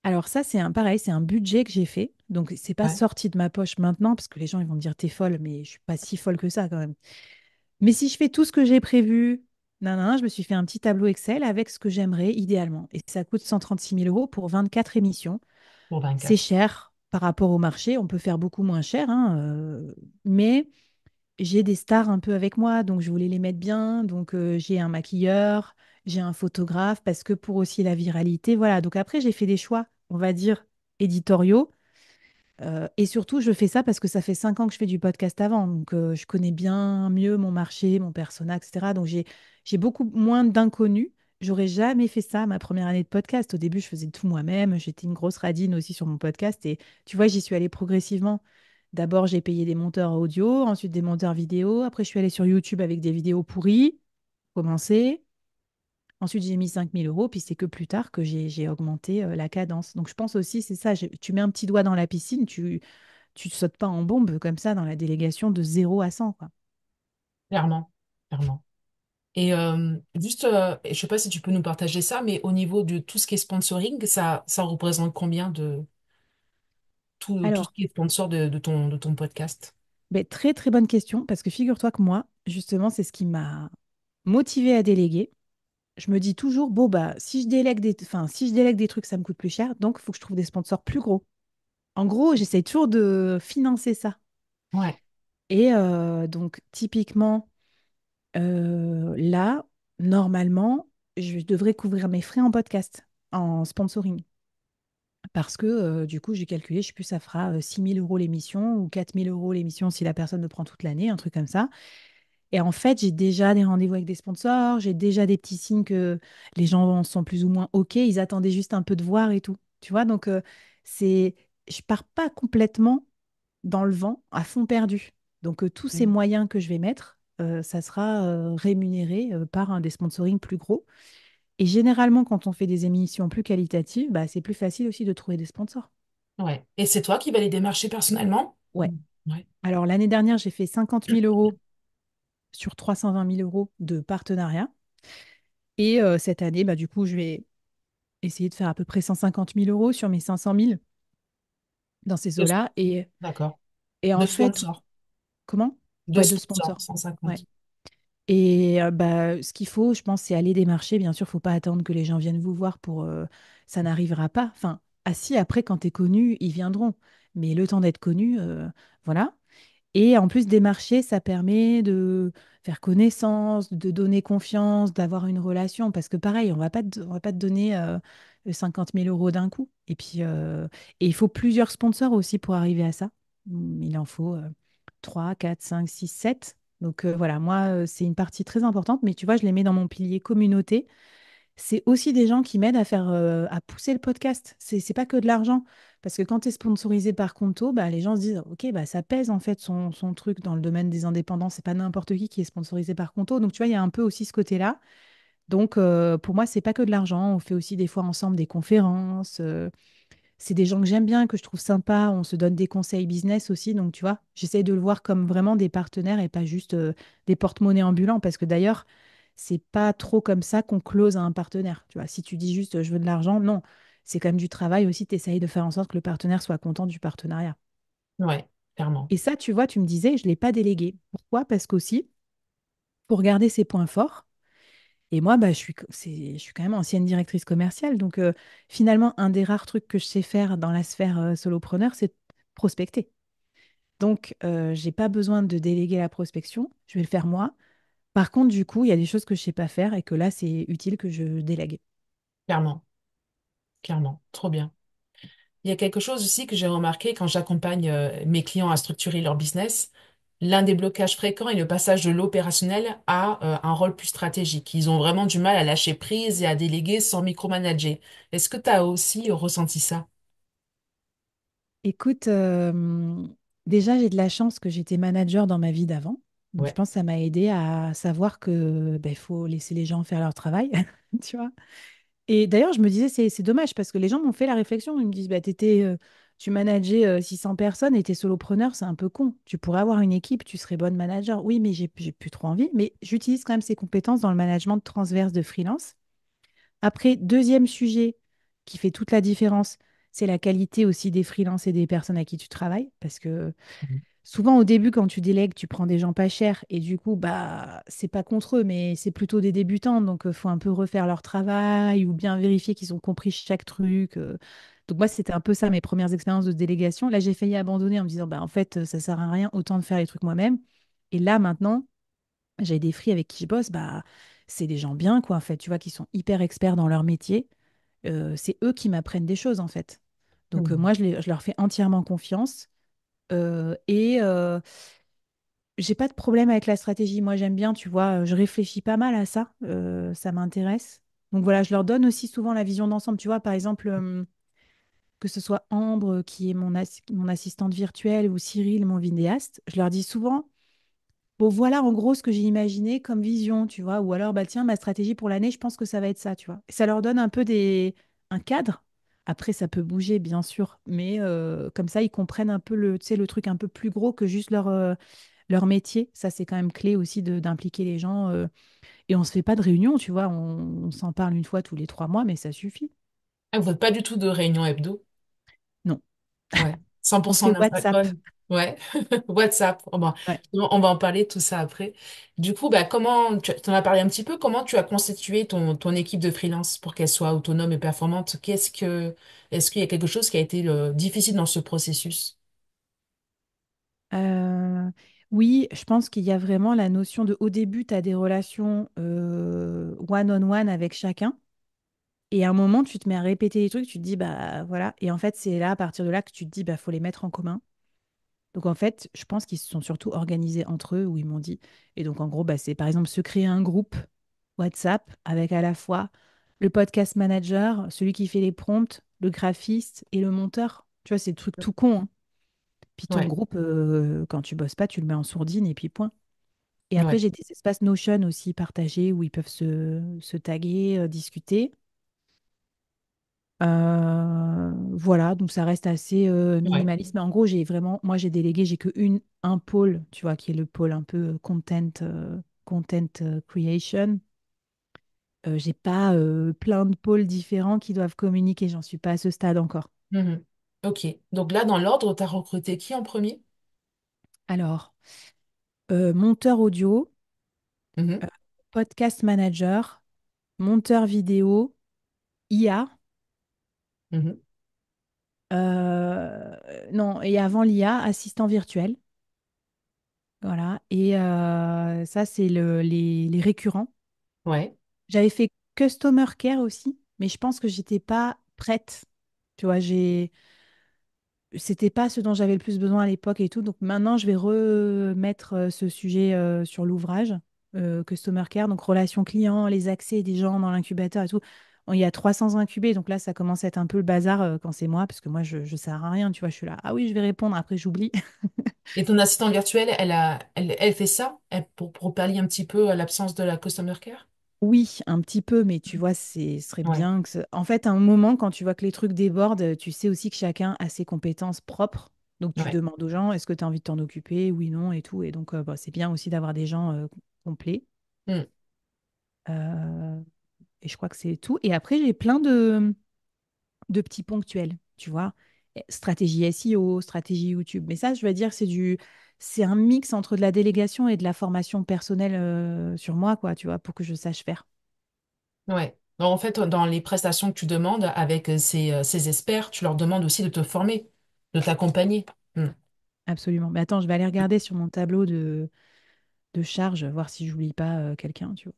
Alors ça, pareil, c'est un budget que j'ai fait. Donc, c'est pas Ouais, sorti de ma poche maintenant, parce que les gens, ils vont me dire, t'es folle, mais je suis pas si folle que ça quand même. Mais si je fais tout ce que j'ai prévu, nan, nan, je me suis fait un petit tableau Excel avec ce que j'aimerais idéalement. Et ça coûte 136 000 € pour 24 émissions. pour C'est 24. cher par rapport au marché. On peut faire beaucoup moins cher, hein, mais j'ai des stars un peu avec moi, donc je voulais les mettre bien. Donc j'ai un maquilleur, j'ai un photographe, parce que pour aussi la viralité, voilà. Donc après, j'ai fait des choix, on va dire, éditoriaux. Et surtout, je fais ça parce que ça fait 5 ans que je fais du podcast avant. Donc, je connais bien mieux mon marché, mon persona, etc. Donc, j'ai beaucoup moins d'inconnus. J'aurais jamais fait ça ma première année de podcast. Au début, je faisais tout moi-même. J'étais une grosse radine aussi sur mon podcast. Et tu vois, j'y suis allée progressivement. D'abord, j'ai payé des monteurs audio, ensuite des monteurs vidéo. Après, je suis allée sur YouTube avec des vidéos pourries, commencer. Ensuite, j'ai mis 5 000 €, puis c'est que plus tard que j'ai augmenté la cadence. Donc, je pense aussi, c'est ça, tu mets un petit doigt dans la piscine, tu sautes pas en bombe comme ça dans la délégation de 0 à 100, quoi. Clairement, clairement. Et juste, je sais pas si tu peux nous partager ça, mais au niveau de tout ce qui est sponsoring, ça représente combien de tout ce Alors, qui est sponsor de ton podcast? ben, très très bonne question, parce que figure-toi que moi, justement, c'est ce qui m'a motivée à déléguer. Je me dis toujours, bon, bah, si je délègue des trucs, ça me coûte plus cher, donc il faut que je trouve des sponsors plus gros. En gros, j'essaie toujours de financer ça. Ouais. Et donc, typiquement, là, normalement, je devrais couvrir mes frais en podcast, en sponsoring. Parce que du coup, j'ai calculé, je sais plus, ça fera 6 000 € l'émission ou 4 000 € l'émission si la personne me prend toute l'année, un truc comme ça. Et en fait, j'ai déjà des rendez-vous avec des sponsors, j'ai déjà des petits signes que les gens sont plus ou moins OK, ils attendaient juste un peu de voir et tout. Tu vois, donc c'est, je pars pas complètement dans le vent, à fond perdu. Donc tous ces Mm. moyens que je vais mettre, ça sera rémunéré par un des sponsorings plus gros. Et généralement, quand on fait des émissions plus qualitatives, bah, c'est plus facile aussi de trouver des sponsors. Ouais. Et c'est toi qui vas les démarcher personnellement? Ouais. Mm. Ouais. Alors l'année dernière, j'ai fait 50 000 € sur 320 000 € de partenariat. Et cette année, bah, du coup, je vais essayer de faire à peu près 150 000 € sur mes 500 000 dans ces Deux- eaux-là. D'accord. Et en Deux fait, sponsors. comment? Deux Ouais, de sponsors, sponsors. Ouais. 150. Et bah, ce qu'il faut, je pense, c'est aller démarcher. Bien sûr, il ne faut pas attendre que les gens viennent vous voir pour... ça n'arrivera pas. Enfin, ah si, après, quand tu es connu, ils viendront. mais le temps d'être connu, voilà. Et en plus, démarcher, ça permet de faire connaissance, de donner confiance, d'avoir une relation. Parce que pareil, on va pas te donner 50 000 euros d'un coup. Et il faut plusieurs sponsors aussi pour arriver à ça. Il en faut 3, 4, 5, 6, 7. Donc voilà, moi, c'est une partie très importante. Mais tu vois, je les mets dans mon pilier communauté. C'est aussi des gens qui m'aident à faire, à pousser le podcast. C'est pas que de l'argent. Parce que quand tu es sponsorisé par Conto, bah, les gens se disent, OK, bah, ça pèse en fait son truc dans le domaine des indépendants. C'est pas n'importe qui est sponsorisé par Conto. Donc, tu vois, il y a un peu aussi ce côté-là. Donc, pour moi, c'est pas que de l'argent. On fait aussi des fois ensemble des conférences. C'est des gens que j'aime bien, que je trouve sympas. On se donne des conseils business aussi. Donc, tu vois, j'essaye de le voir comme vraiment des partenaires et pas juste des porte-monnaies ambulants. Parce que d'ailleurs, c'est pas trop comme ça qu'on close un partenaire. Tu vois, si tu dis juste je veux de l'argent, non. C'est quand même du travail aussi. Tu essayes de faire en sorte que le partenaire soit content du partenariat. Ouais, clairement. Et ça, tu vois, tu me disais, je ne l'ai pas délégué. Pourquoi? Parce qu'aussi, pour garder ses points forts, et moi, bah, je suis quand même ancienne directrice commerciale. Donc, finalement, un des rares trucs que je sais faire dans la sphère solopreneur, c'est prospecter. Donc, j'ai pas besoin de déléguer la prospection. Je vais le faire moi. Par contre, du coup, il y a des choses que je sais pas faire et que là, c'est utile que je délègue. Clairement, clairement. Trop bien. Il y a quelque chose aussi que j'ai remarqué quand j'accompagne mes clients à structurer leur business. L'un des blocages fréquents est le passage de l'opérationnel à un rôle plus stratégique. Ils ont vraiment du mal à lâcher prise et à déléguer sans micromanager. Est-ce que tu as aussi ressenti ça? Écoute, déjà, j'ai de la chance que j'étais manager dans ma vie d'avant. Donc, je Ouais. pense que ça m'a aidé à savoir que ben, faut laisser les gens faire leur travail, tu vois. Et d'ailleurs, je me disais, c'est dommage parce que les gens m'ont fait la réflexion. Ils me disent, bah, tu manageais 600 personnes et t'es solopreneur, c'est un peu con. Tu pourrais avoir une équipe, tu serais bonne manager. Oui, mais j'ai plus trop envie. Mais j'utilise quand même ces compétences dans le management transverse de freelance. Après, deuxième sujet qui fait toute la différence, c'est la qualité aussi des freelances et des personnes à qui tu travailles. Parce que Mhm. souvent, au début, quand tu délègues, tu prends des gens pas chers et du coup, bah, c'est pas contre eux, mais c'est plutôt des débutants. Donc, il faut un peu refaire leur travail ou bien vérifier qu'ils ont compris chaque truc. Donc, moi, c'était un peu ça, mes premières expériences de délégation. Là, j'ai failli abandonner en me disant, bah, en fait, ça sert à rien, autant de faire les trucs moi-même. Et là, maintenant, j'ai des free avec qui je bosse, bah, c'est des gens bien, quoi, en fait, tu vois, qui sont hyper experts dans leur métier. C'est eux qui m'apprennent des choses, en fait. Donc, Mhm. moi, je leur fais entièrement confiance. Et j'ai pas de problème avec la stratégie. Moi, j'aime bien, tu vois, je réfléchis pas mal à ça. Ça m'intéresse. Donc voilà, je leur donne aussi souvent la vision d'ensemble. Tu vois, par exemple, que ce soit Ambre, qui est mon assistante virtuelle, ou Cyril, mon vidéaste, je leur dis souvent, bon, voilà en gros ce que j'ai imaginé comme vision, tu vois. Ou alors, bah tiens, ma stratégie pour l'année, je pense que ça va être ça, tu vois. Et ça leur donne un peu un cadre. Après, ça peut bouger, bien sûr, mais comme ça, ils comprennent un peu tu sais, le truc un peu plus gros que juste leur métier. Ça, c'est quand même clé aussi d'impliquer les gens. Et on se fait pas de réunion, tu vois. On s'en parle une fois tous les 3 mois, mais ça suffit. Ah, vous faites pas du tout de réunion hebdo? Non, Ouais. on 100% fait en WhatsApp. asynchrone. Ouais. WhatsApp. Ouais. On va en parler de tout ça après. Du coup, bah, comment, tu en as parlé un petit peu, comment tu as constitué ton équipe de freelance pour qu'elle soit autonome et performante? Est-ce qu'il y a quelque chose qui a été difficile dans ce processus? Euh, oui, je pense qu'il y a vraiment la notion de, au début, tu as des relations one-on-one avec chacun. Et à un moment, tu te mets à répéter les trucs, tu te dis, bah voilà. Et en fait, c'est là, à partir de là, que tu te dis, bah faut les mettre en commun. Donc en fait, je pense qu'ils se sont surtout organisés entre eux, où ils m'ont dit. Et donc en gros, bah, c'est par exemple se créer un groupe WhatsApp avec à la fois le podcast manager, celui qui fait les prompts, le graphiste et le monteur. Tu vois, c'est des trucs tout con, hein. Puis ton Ouais. groupe, quand tu bosses pas, tu le mets en sourdine et puis point. Et après, Ouais. j'ai des espaces Notion aussi partagés où ils peuvent se taguer, discuter. Voilà, donc ça reste assez Ouais. minimaliste. Mais en gros, moi j'ai délégué, j'ai un pôle, tu vois, qui est le pôle un peu content creation. J'ai pas plein de pôles différents qui doivent communiquer, j'en suis pas à ce stade encore. Mhm. Ok. Donc là, dans l'ordre, tu as recruté qui en premier? Alors, monteur audio, Mhm. euh, podcast manager, monteur vidéo, IA, Mhm. Non, et avant l'IA, assistant virtuel. Voilà. Et ça, c'est les récurrents. Ouais. J'avais fait Customer Care aussi, mais je pense que j'étais pas prête. Tu vois, c'était pas ce dont j'avais le plus besoin à l'époque et tout. Donc maintenant, je vais remettre ce sujet sur l'ouvrage, Customer Care, donc relations clients, les accès des gens dans l'incubateur et tout. Bon, il y a 300 incubés, donc là, ça commence à être un peu le bazar quand c'est moi, parce que moi, je sers à rien. Tu vois, je suis là, ah oui, je vais répondre, après j'oublie. Et ton assistant virtuel, elle fait ça pour pallier un petit peu à l'absence de la customer care? Oui, un petit peu, mais tu vois, ce serait Ouais, bien que... En fait, à un moment, quand tu vois que les trucs débordent, tu sais aussi que chacun a ses compétences propres. Donc, tu ouais. demandes aux gens, est-ce que tu as envie de t'en occuper? Oui, non, et tout. Et donc, bah, c'est bien aussi d'avoir des gens complets. Hmm. Euh, et je crois que c'est tout. Et après, j'ai plein de petits ponctuels, tu vois. Stratégie SEO, stratégie YouTube. Mais ça, je vais dire, c'est un mix entre de la délégation et de la formation personnelle sur moi, quoi, tu vois, pour que je sache faire. Ouais. Donc, en fait, dans les prestations que tu demandes avec ces experts, tu leur demandes aussi de te former, de t'accompagner. Hmm. Absolument. Mais attends, je vais aller regarder sur mon tableau de charge, voir si j'oublie pas quelqu'un, tu vois.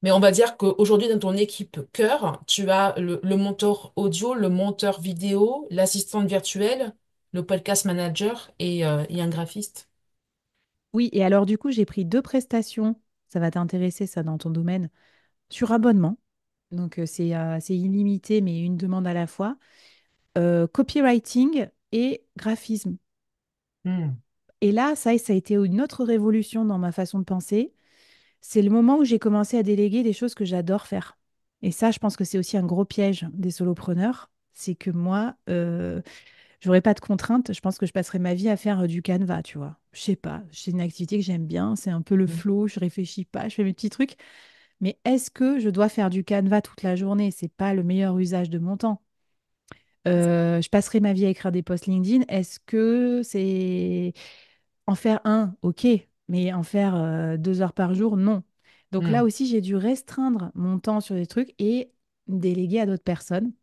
Mais on va dire qu'aujourd'hui, dans ton équipe cœur, tu as le monteur audio, le monteur vidéo, l'assistante virtuelle, le podcast manager et un graphiste. Oui, et alors du coup, j'ai pris deux prestations, ça va t'intéresser ça dans ton domaine, sur abonnement. Donc c'est illimité, mais une demande à la fois. Copywriting et graphisme. Hmm. Et là, ça a été une autre révolution dans ma façon de penser. C'est le moment où j'ai commencé à déléguer des choses que j'adore faire. Et ça, je pense que c'est aussi un gros piège des solopreneurs. C'est que moi, j'aurais pas de contraintes. Je pense que je passerais ma vie à faire du Canva, tu vois. Je sais pas. C'est une activité que j'aime bien. C'est un peu le flow. Je réfléchis pas. Je fais mes petits trucs. Mais est-ce que je dois faire du Canva toute la journée? C'est pas le meilleur usage de mon temps. Je passerai ma vie à écrire des posts LinkedIn. Est-ce que c'est en faire un, ok, mais en faire 2 heures par jour, non. Donc là Hmm. aussi, j'ai dû restreindre mon temps sur des trucs et déléguer à d'autres personnes.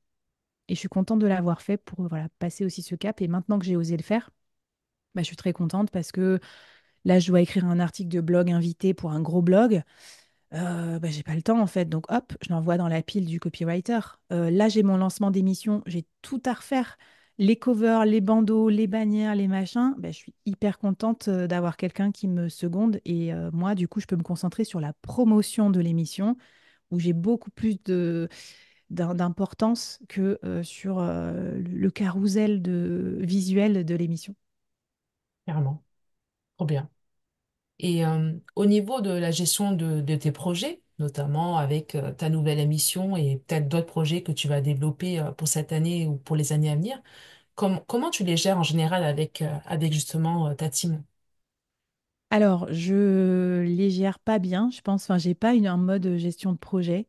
Et je suis contente de l'avoir fait pour voilà, passer aussi ce cap. Et maintenant que j'ai osé le faire, bah, je suis très contente parce que là, je dois écrire un article de blog invité pour un gros blog. Bah, j'ai pas le temps en fait. Donc hop, je l'envoie dans la pile du copywriter. Là, j'ai mon lancement d'émission, j'ai tout à refaire. Les covers, les bandeaux, les bannières, les machins. Bah, je suis hyper contente d'avoir quelqu'un qui me seconde. Et moi, du coup, je peux me concentrer sur la promotion de l'émission où j'ai beaucoup plus d'importance que sur le carrousel visuel de l'émission. Carrément. Trop bien. Et au niveau de la gestion de tes projets, notamment avec ta nouvelle émission et peut-être d'autres projets que tu vas développer pour cette année ou pour les années à venir, comment tu les gères en général avec justement ta team? Alors, je les gère pas bien, je pense. Enfin, j'ai pas un mode gestion de projet.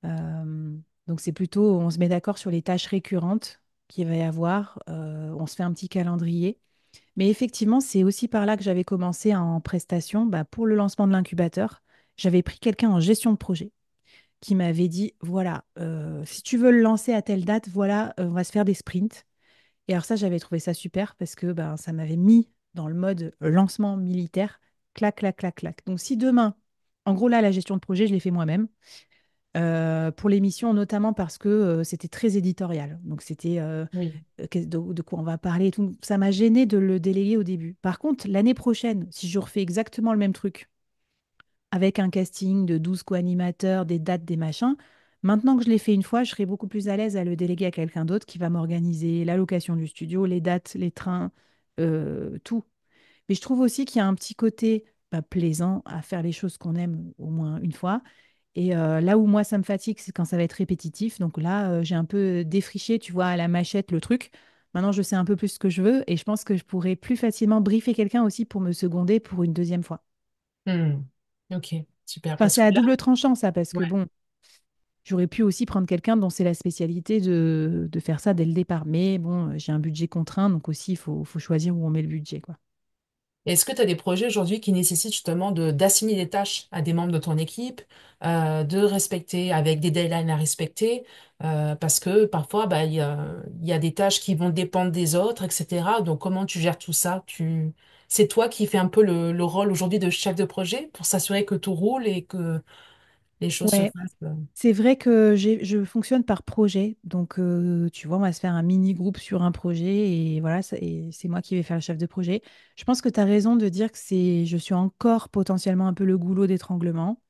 Euh, donc, c'est plutôt, on se met d'accord sur les tâches récurrentes qu'il va y avoir. On se fait un petit calendrier. Mais effectivement, c'est aussi par là que j'avais commencé en prestation. Bah, pour le lancement de l'incubateur, j'avais pris quelqu'un en gestion de projet qui m'avait dit, voilà, si tu veux le lancer à telle date, voilà, on va se faire des sprints. Et alors ça, j'avais trouvé ça super parce que ben, ça m'avait mis dans le mode lancement militaire, clac, clac, clac, clac. Donc si demain, en gros là, la gestion de projet, je l'ai fait moi-même, pour l'émission, notamment parce que c'était très éditorial. Donc c'était Oui. de quoi on va parler et tout. Ça m'a gêné de le déléguer au début. Par contre, l'année prochaine, si je refais exactement le même truc, avec un casting de 12 co-animateurs, des dates, des machins. Maintenant que je l'ai fait une fois, je serai beaucoup plus à l'aise à le déléguer à quelqu'un d'autre qui va m'organiser la location du studio, les dates, les trains, tout. Mais je trouve aussi qu'il y a un petit côté bah, plaisant à faire les choses qu'on aime au moins une fois. Et là où moi, ça me fatigue, c'est quand ça va être répétitif. Donc là, j'ai un peu défriché, tu vois, à la machette le truc. Maintenant, je sais un peu plus ce que je veux et je pense que je pourrais plus facilement briefer quelqu'un aussi pour me seconder pour une deuxième fois. Hmm. Ok, super. Enfin, Parce c'est que à là, double tranchant, ça, parce que ouais. bon, j'aurais pu aussi prendre quelqu'un dont c'est la spécialité de faire ça dès le départ. Mais bon, j'ai un budget contraint, donc aussi, faut choisir où on met le budget, quoi. Est-ce que tu as des projets aujourd'hui qui nécessitent justement d'assigner des tâches à des membres de ton équipe, de respecter avec des deadlines à respecter, parce que parfois bah, il y a des tâches qui vont dépendre des autres, etc. Donc comment tu gères tout ça? C'est toi qui fais un peu le rôle aujourd'hui de chef de projet pour s'assurer que tout roule et que les choses se Ouais, fassent. c'est vrai que je fonctionne par projet. Donc, tu vois, on va se faire un mini-groupe sur un projet et voilà, et c'est moi qui vais faire le chef de projet. Je pense que tu as raison de dire que je suis encore potentiellement un peu le goulot d'étranglement.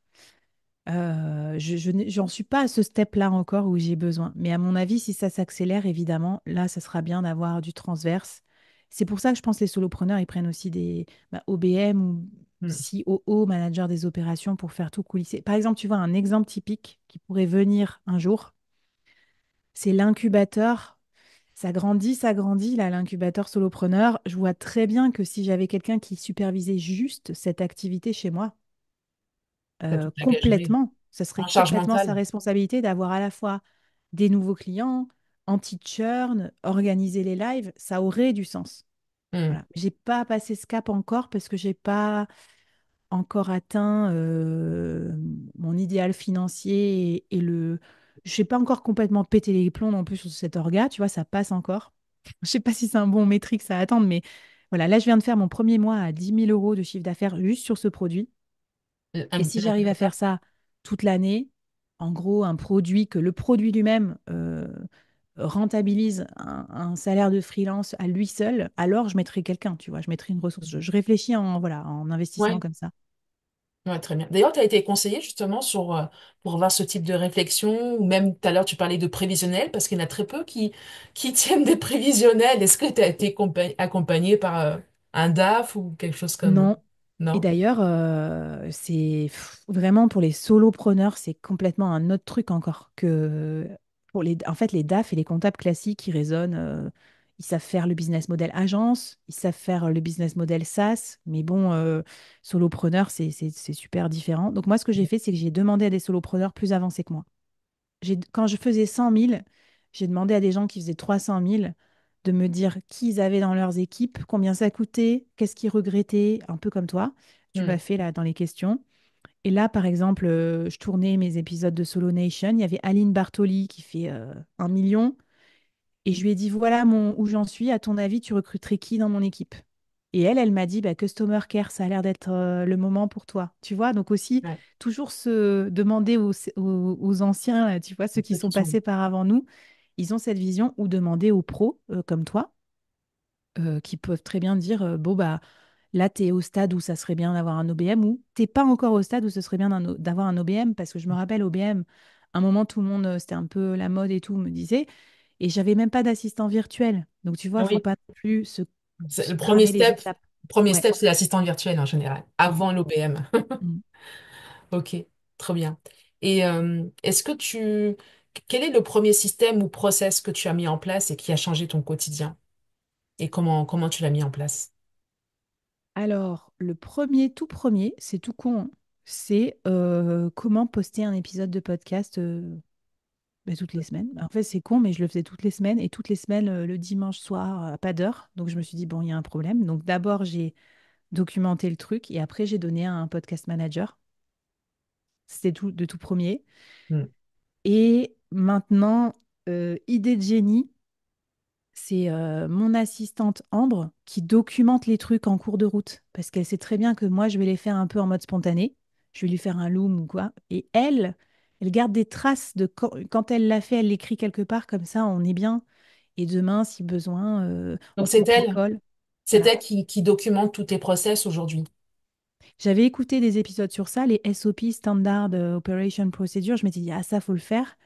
J'en suis pas à ce step-là encore où j'ai besoin. Mais à mon avis, si ça s'accélère, évidemment, là, ça sera bien d'avoir du transverse. C'est pour ça que je pense que les solopreneurs, ils prennent aussi des OBM ou Mm. COO, manager des opérations, pour faire tout coulisser. Par exemple, tu vois, un exemple typique qui pourrait venir un jour, c'est l'incubateur. Ça grandit, là, l'incubateur solopreneur. Je vois très bien que si j'avais quelqu'un qui supervisait juste cette activité chez moi, Ça peut t'engager complètement. Ce serait en charge complètement sa mentale. responsabilité d'avoir à la fois des nouveaux clients, anti-churn, organiser les lives, ça aurait du sens. Mm. Voilà. J'ai pas passé ce cap encore parce que j'ai pas encore atteint mon idéal financier je n'ai pas encore complètement pété les plombs non plus sur cet orga, tu vois, ça passe encore. Je sais pas si c'est un bon métrique à attendre, mais voilà, là je viens de faire mon premier mois à 10 000 € de chiffre d'affaires juste sur ce produit. Et si Un j'arrive à incubateur. faire ça toute l'année, en gros, un produit que le produit lui-même rentabilise un salaire de freelance à lui seul, alors je mettrai quelqu'un, tu vois, je mettrai une ressource. Je réfléchis voilà, en investissement Ouais. comme ça. Ouais, très bien. D'ailleurs, tu as été conseillé justement pour avoir ce type de réflexion, ou même tout à l'heure, tu parlais de prévisionnel, parce qu'il y en a très peu qui tiennent des prévisionnels. Est-ce que tu as été accompagné par un DAF ou quelque chose comme... Non. Et Non? d'ailleurs, vraiment pour les solopreneurs, c'est complètement un autre truc encore que en fait, les DAF et les comptables classiques, ils raisonnent, ils savent faire le business model agence, ils savent faire le business model SaaS, mais bon, solopreneur, c'est super différent. Donc moi, ce que j'ai fait, c'est que j'ai demandé à des solopreneurs plus avancés que moi. Quand je faisais 100 000, j'ai demandé à des gens qui faisaient 300 000 de me dire qui ils avaient dans leurs équipes, combien ça coûtait, qu'est-ce qu'ils regrettaient, un peu comme toi. Tu m'as Hmm. fait là dans les questions. Et là, par exemple, je tournais mes épisodes de Solo Nation. Il y avait Aline Bartoli qui fait 1 million. Et je lui ai dit, voilà où j'en suis. À ton avis, tu recruterais qui dans mon équipe? Et elle m'a dit, bah, Customer Care, ça a l'air d'être le moment pour toi. Tu vois, donc aussi, Ouais. toujours se demander aux anciens, là, tu vois, ceux qui Ceux sont qui sont... passés par avant nous, ils ont cette vision, ou demander aux pros comme toi, qui peuvent très bien dire, bon, bah, là, tu es au stade où ça serait bien d'avoir un OBM, ou t'es pas encore au stade où ce serait bien d'avoir un OBM, parce que je me rappelle, OBM, un moment, tout le monde, c'était un peu la mode et tout, me disait, et j'avais même pas d'assistant virtuel. Donc, tu vois, Ah il faut oui, pas non plus le se premier cramer les step, étapes. premier Ouais. step, c'est l'assistant virtuel en général, Mm, avant l'OPM. mm. Ok, trop bien. Et quel est le premier système ou process que tu as mis en place et qui a changé ton quotidien? Et comment tu l'as mis en place? Alors, le tout premier, c'est tout con, hein, c'est comment poster un épisode de podcast toutes les semaines. En fait, c'est con, mais je le faisais toutes les semaines et toutes les semaines le dimanche soir à pas d'heure. Donc, je me suis dit, bon, il y a un problème. Donc, d'abord, j'ai documenté le truc et après, j'ai donné à un podcast manager. C'était tout de tout premier. Hmm. Et maintenant, idée de génie. C'est mon assistante Ambre qui documente les trucs en cours de route parce qu'elle sait très bien que moi, je vais les faire un peu en mode spontané. Je vais lui faire un loom ou quoi. Et elle garde des traces de quand elle l'a fait, elle l'écrit quelque part, comme ça, on est bien. Et demain, si besoin, on Donc copie-colle. c'est Voilà. elle qui documente tous tes process aujourd'hui. J'avais écouté des épisodes sur ça, les SOP, Standard Operation Procedure. Je m'étais dit, ah, ça, faut le faire.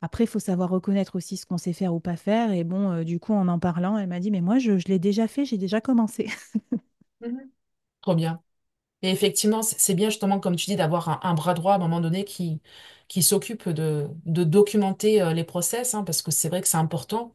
Après, il faut savoir reconnaître aussi ce qu'on sait faire ou pas faire. Et bon, du coup, en parlant, elle m'a dit, mais moi, je l'ai déjà fait, j'ai déjà commencé. Mhm. Trop bien. Et effectivement, c'est bien justement, comme tu dis, d'avoir un bras droit à un moment donné qui s'occupe de documenter les process, hein, parce que c'est vrai que c'est important.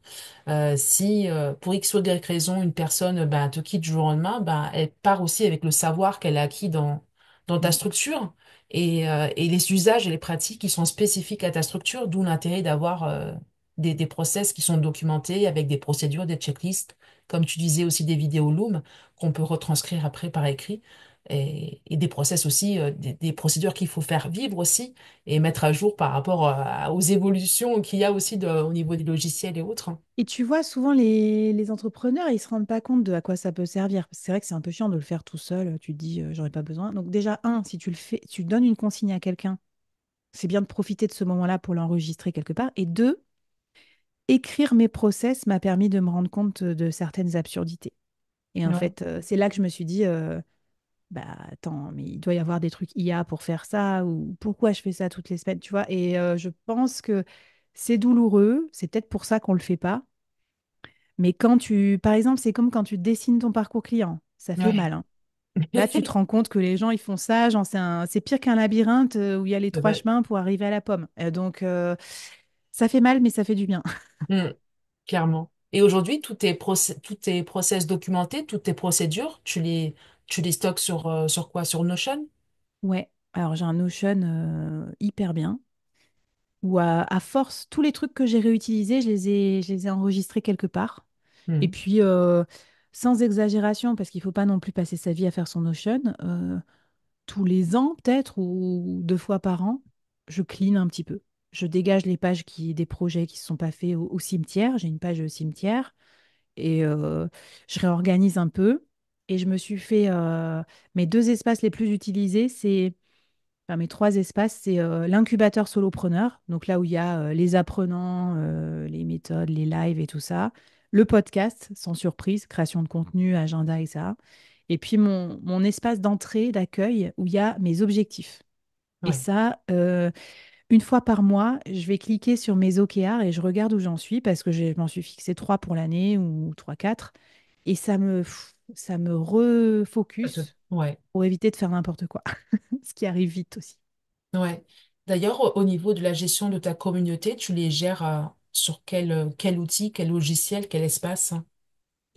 Si pour X ou Y raison, une personne ben, te quitte du jour au lendemain, ben, elle part aussi avec le savoir qu'elle a acquis dans ta Mm. structure et les usages et les pratiques qui sont spécifiques à ta structure, d'où l'intérêt d'avoir des process qui sont documentés avec des procédures, des checklists comme tu disais aussi des vidéos Loom qu'on peut retranscrire après par écrit et des process aussi, des procédures qu'il faut faire vivre aussi et mettre à jour par rapport aux évolutions qu'il y a aussi au niveau des logiciels et autres. Et tu vois, souvent, les entrepreneurs, ils se rendent pas compte de à quoi ça peut servir. C'est vrai que c'est un peu chiant de le faire tout seul. Tu te dis, j'aurais pas besoin. Donc déjà, un, si tu le fais, tu donnes une consigne à quelqu'un, c'est bien de profiter de ce moment-là pour l'enregistrer quelque part. Et deux, écrire mes process m'a permis de me rendre compte de certaines absurdités. Et en Ouais, fait, c'est là que je me suis dit, bah attends, mais il doit y avoir des trucs IA pour faire ça, ou pourquoi je fais ça toutes les semaines, tu vois. Et je pense que c'est douloureux, c'est peut-être pour ça qu'on le fait pas. Mais quand tu, par exemple, c'est comme quand tu dessines ton parcours client, ça fait ouais. mal, hein. Là, tu te rends compte que les gens, ils font ça, genre, c'est pire qu'un labyrinthe où il y a les C'est trois vrai. chemins pour arriver à la pomme. Donc, ça fait mal, mais ça fait du bien. Mm, clairement. Et aujourd'hui, tous tes process documentés, toutes tes procédures, tu les stockes sur quoi? Sur Notion? Ouais, alors j'ai un Notion hyper bien, où à force, tous les trucs que j'ai réutilisés, je les ai enregistrés quelque part. Et Mm, puis, sans exagération, parce qu'il ne faut pas non plus passer sa vie à faire son Notion, tous les ans, peut-être, ou 2 fois par an, je clean un petit peu. Je dégage les pages des projets qui ne se sont pas faits au cimetière. J'ai une page cimetière et je réorganise un peu. Et je me suis fait mes 2 espaces les plus utilisés, enfin, mes 3 espaces, c'est l'incubateur solopreneur, donc là où il y a les apprenants, les méthodes, les lives et tout ça. Le podcast, sans surprise, création de contenu, agenda et ça. Et puis mon espace d'entrée, d'accueil, où il y a mes objectifs. Et ouais. ça, une fois par mois, je vais cliquer sur mes OKR et je regarde où j'en suis parce que je m'en suis fixé 3 pour l'année ou 3, 4. Et ça me refocus Ouais, pour éviter de faire n'importe quoi, ce qui arrive vite aussi. ouais. D'ailleurs, au niveau de la gestion de ta communauté, tu les gères sur quel outil, quel logiciel, quel espace?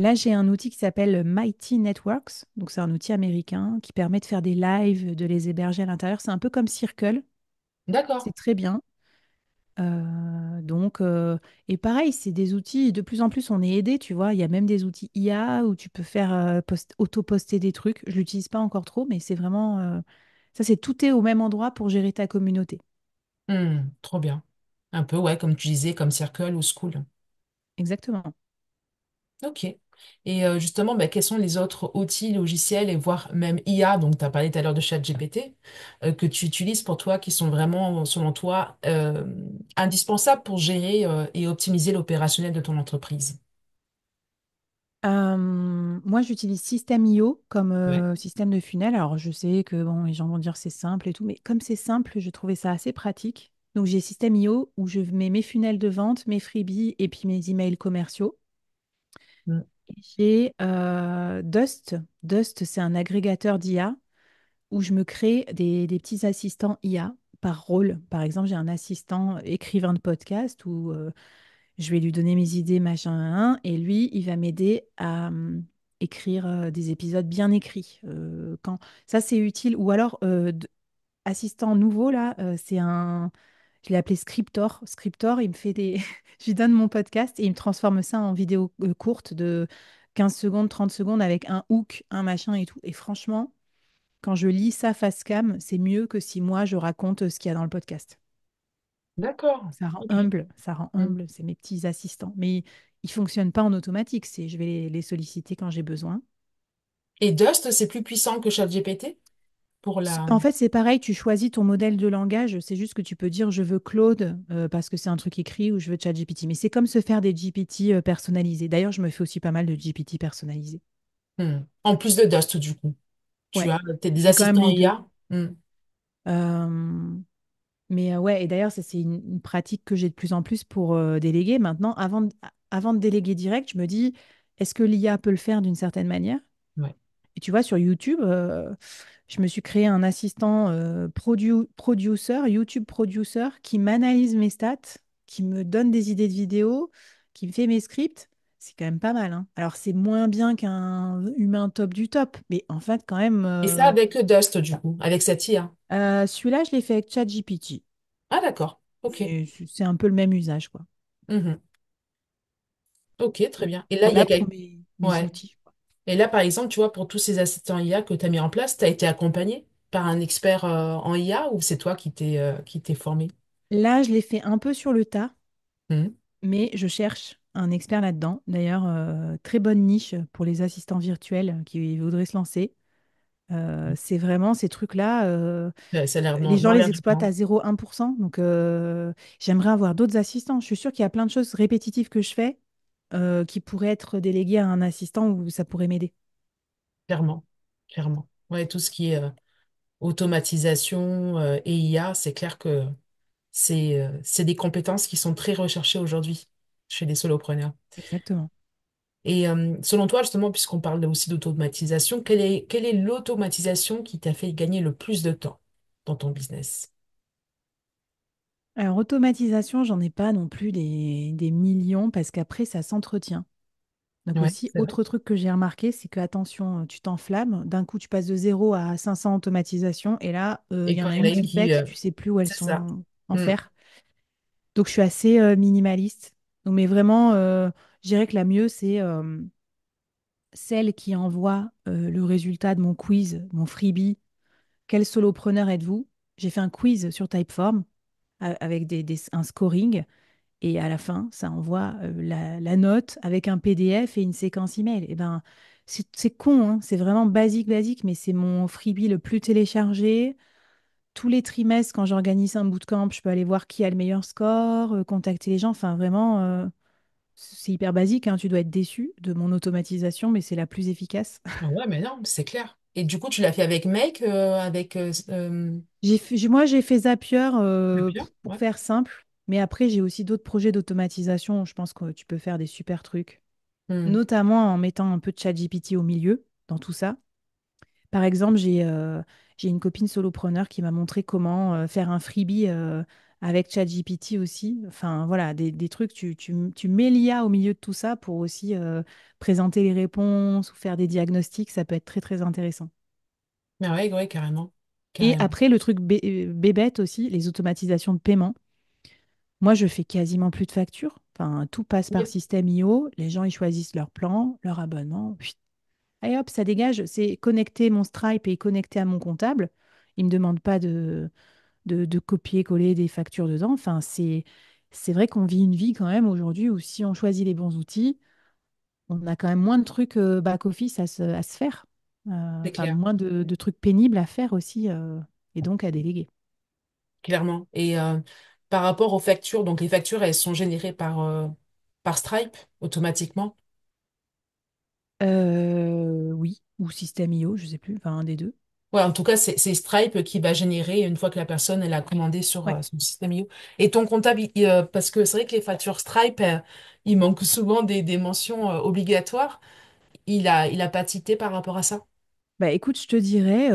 Là, j'ai un outil qui s'appelle Mighty Networks. Donc, c'est un outil américain qui permet de faire des lives, de les héberger à l'intérieur. C'est un peu comme Circle. D'accord. C'est très bien. Donc, et pareil, c'est des outils, de plus en plus, on est aidé, tu vois. Il y a même des outils IA où tu peux faire auto-poster des trucs. Je l'utilise pas encore trop, mais c'est vraiment, ça, c'est tout est au même endroit pour gérer ta communauté. Trop bien. Un peu, ouais, comme tu disais, comme Circle ou School. Exactement. Ok. Et justement, bah, quels sont les autres outils, logiciels et voire même IA, donc tu as parlé tout à l'heure de ChatGPT, que tu utilises pour toi, qui sont vraiment, selon toi, indispensables pour gérer et optimiser l'opérationnel de ton entreprise? Moi, j'utilise System.io comme Ouais. système de funnel. Alors, je sais que bon, les gens vont dire c'est simple et tout, mais comme c'est simple, je trouvais ça assez pratique. Donc, j'ai System.io où je mets mes funnels de vente, mes freebies et puis mes emails commerciaux. Mm. Et j'ai Dust. Dust, c'est un agrégateur d'IA où je me crée des petits assistants IA par rôle. Par exemple, j'ai un assistant écrivain de podcast où je vais lui donner mes idées, machin, hein, et lui, il va m'aider à écrire des épisodes bien écrits. Quand ça, c'est utile. Ou alors, assistant nouveau, là, je l'ai appelé Scriptor. Scriptor, il me fait des. Je lui donne mon podcast et il me transforme ça en vidéo courte de 15 secondes, 30 secondes avec un hook, un machin et tout. Et franchement, quand je lis ça face cam, c'est mieux que si moi, je raconte ce qu'il y a dans le podcast. D'accord. Ok. Ça rend Mm. humble, c'est mes petits assistants. Mais ils fonctionnent pas en automatique, je vais les solliciter quand j'ai besoin. Et Dust, c'est plus puissant que ChatGPT pour la... En fait, c'est pareil, tu choisis ton modèle de langage, c'est juste que tu peux dire je veux Claude parce que c'est un truc écrit ou je veux ChatGPT. Mais c'est comme se faire des GPT personnalisés. D'ailleurs, je me fais aussi pas mal de GPT personnalisés. En plus de Dust, du coup. Tu Ouais, as des j'ai quand même assistants les deux. IA. Mm. Euh, Mais ouais, et d'ailleurs, ça, c'est une pratique que j'ai de plus en plus pour déléguer. Maintenant, avant de déléguer direct, je me dis, est-ce que l'IA peut le faire d'une certaine manière? Ouais. Et tu vois, sur YouTube, je me suis créé un assistant producer, YouTube producer, qui m'analyse mes stats, qui me donne des idées de vidéos, qui me fait mes scripts. C'est quand même pas mal, hein. Alors, c'est moins bien qu'un humain top du top, mais en fait, quand même, Et ça avec Dust, du coup, avec cette IA. celui-là, je l'ai fait avec ChatGPT. Ah, d'accord. Ok. C'est un peu le même usage, quoi. Mhm. Ok, très bien. Et là, il y a Voilà quel- mes Ouais. outils. Et là, par exemple, tu vois, pour tous ces assistants IA que tu as mis en place, tu as été accompagné par un expert en IA ou c'est toi qui t'es formé? Là, je l'ai fait un peu sur le tas, Mhm. mais je cherche un expert là-dedans. D'ailleurs, très bonne niche pour les assistants virtuels qui voudraient se lancer. C'est vraiment ces trucs-là. Ça a l'air Les gens dans les l'air du exploitent temps. à 0,1%. Donc, j'aimerais avoir d'autres assistants. Je suis sûre qu'il y a plein de choses répétitives que je fais qui pourraient être déléguées à un assistant où ça pourrait m'aider. Clairement. Clairement. Ouais, tout ce qui est automatisation et IA, c'est clair que c'est des compétences qui sont très recherchées aujourd'hui chez les solopreneurs. Exactement. Et selon toi, justement, puisqu'on parle aussi d'automatisation, quelle est l'automatisation qui t'a fait gagner le plus de temps dans ton business? Alors, automatisation, j'en ai pas non plus des millions parce qu'après, ça s'entretient. Donc Ouais, aussi, c'est vrai. autre truc que j'ai remarqué, c'est que attention, tu t'enflammes, d'un coup tu passes de 0 à 500 automatisations, et là, il Et y en quand a il y en a une une qui qui... pète, tu sais plus où elles c'est ça. sont en Hmm. faire. Donc je suis assez minimaliste. Donc, mais vraiment, je dirais que la mieux, c'est celle qui envoie le résultat de mon quiz, mon freebie. Quel solopreneur êtes-vous? J'ai fait un quiz sur Typeform avec un scoring. Et à la fin, ça envoie la note avec un PDF et une séquence email. Et ben, c'est con, hein, c'est vraiment basique, basique, mais c'est mon freebie le plus téléchargé. Tous les trimestres, quand j'organise un bootcamp, je peux aller voir qui a le meilleur score, contacter les gens. Enfin, vraiment, c'est hyper basique, hein. Tu dois être déçu de mon automatisation, mais c'est la plus efficace. Ah ouais, mais non, c'est clair. Et du coup, tu l'as fait avec Make, avec Moi, j'ai fait Zapier Zapier? pour Ouais. faire simple, mais après, j'ai aussi d'autres projets d'automatisation. Je pense que tu peux faire des super trucs, Hmm. notamment en mettant un peu de ChatGPT au milieu dans tout ça. Par exemple, j'ai une copine solopreneur qui m'a montré comment faire un freebie avec ChatGPT aussi. Enfin, voilà, des trucs, tu mets l'IA au milieu de tout ça pour aussi présenter les réponses ou faire des diagnostics. Ça peut être très, très intéressant. Ah ouais, ouais, carrément. Et Carrément. après, le truc bébête aussi, les automatisations de paiement. Moi, je fais quasiment plus de factures. Enfin, tout passe par Oui. système IO. Les gens, ils choisissent leur plan, leur abonnement. Et hop, ça dégage. C'est connecté mon Stripe et connecté à mon comptable. Il ne me demande pas de copier-coller des factures dedans. Enfin, c'est vrai qu'on vit une vie quand même aujourd'hui où si on choisit les bons outils, on a quand même moins de trucs back-office à se faire. C'est Enfin, clair. moins de trucs pénibles à faire aussi et donc à déléguer. Clairement. Et par rapport aux factures, donc les factures, elles sont générées par Stripe automatiquement. Oui, ou système IO, je sais plus, enfin un des deux. Ouais, en tout cas, c'est Stripe qui va générer une fois que la personne elle a commandé sur Ouais. son système IO. Et ton comptable, parce que c'est vrai que les factures Stripe, il manque souvent des mentions obligatoires. Il a pas cité par rapport à ça. Bah écoute, je te dirais,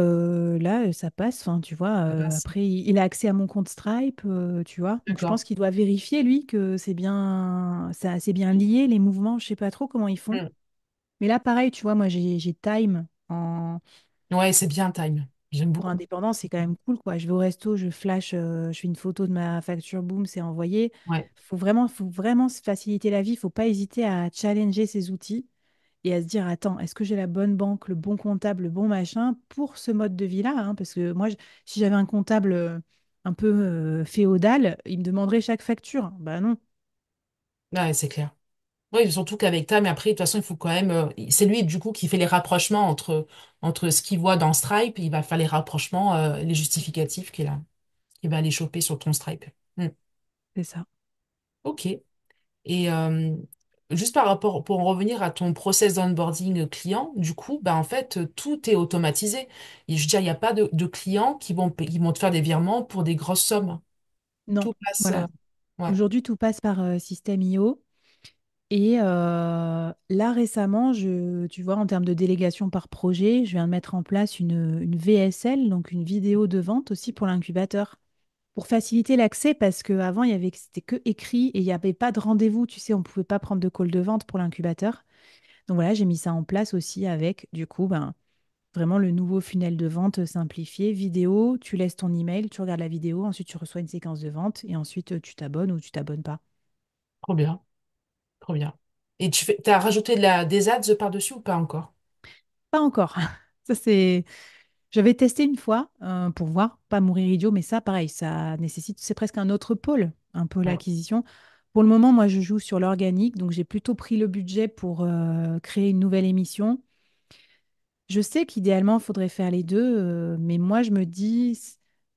là, ça passe. Enfin, tu vois, Ça passe. après, il a accès à mon compte Stripe, tu vois. Donc, je D'accord. pense qu'il doit vérifier, lui, que c'est bien, ça, c'est bien lié, les mouvements. Je sais pas trop comment ils font. Hmm. Mais là, pareil, tu vois, moi, j'ai Time en, Ouais, c'est bien Time. J'aime pour beaucoup. indépendant, c'est quand même cool, quoi. Je vais au resto, je flash, je fais une photo de ma facture, boum, c'est envoyé. Ouais. Faut vraiment se faciliter la vie. Faut pas hésiter à challenger ces outils et à se dire, attends, est-ce que j'ai la bonne banque, le bon comptable, le bon machin pour ce mode de vie-là, hein? Parce que moi, si j'avais un comptable un peu féodal, il me demanderait chaque facture. Bah non, Ouais, c'est clair. Oui, surtout qu'avec Tam, mais après, de toute façon, il faut quand même. C'est lui, du coup, qui fait les rapprochements entre ce qu'il voit dans Stripe, il va faire les rapprochements, les justificatifs qu'il va aller choper sur ton Stripe. Hmm. c'est ça. Ok. Et juste par rapport, pour en revenir à ton process d'onboarding client, du coup, bah, en fait, tout est automatisé. Et je veux dire, il n'y a pas de clients qui vont te faire des virements pour des grosses sommes. Non, Tout passe. voilà. Ouais, Aujourd'hui, tout passe par système IO. Et là, récemment, tu vois, en termes de délégation par projet, je viens de mettre en place une VSL, donc une vidéo de vente aussi pour l'incubateur. Pour faciliter l'accès, parce qu'avant, c'était que écrit et il n'y avait pas de rendez-vous. Tu sais, on ne pouvait pas prendre de call de vente pour l'incubateur. Donc voilà, j'ai mis ça en place aussi avec, du coup, ben, vraiment le nouveau funnel de vente simplifié. Vidéo, tu laisses ton email, tu regardes la vidéo, ensuite tu reçois une séquence de vente et ensuite tu t'abonnes ou tu t'abonnes pas. trop bien, trop bien. Et t'as rajouté des ads par-dessus ou pas encore? Pas encore. Ça, c'est. J'avais testé une fois pour voir, pas mourir idiot, mais ça, pareil, ça nécessite, c'est presque un pôle Ouais. acquisition. Pour le moment, moi, je joue sur l'organique, donc j'ai plutôt pris le budget pour créer une nouvelle émission. Je sais qu'idéalement, il faudrait faire les deux, mais moi, je me dis,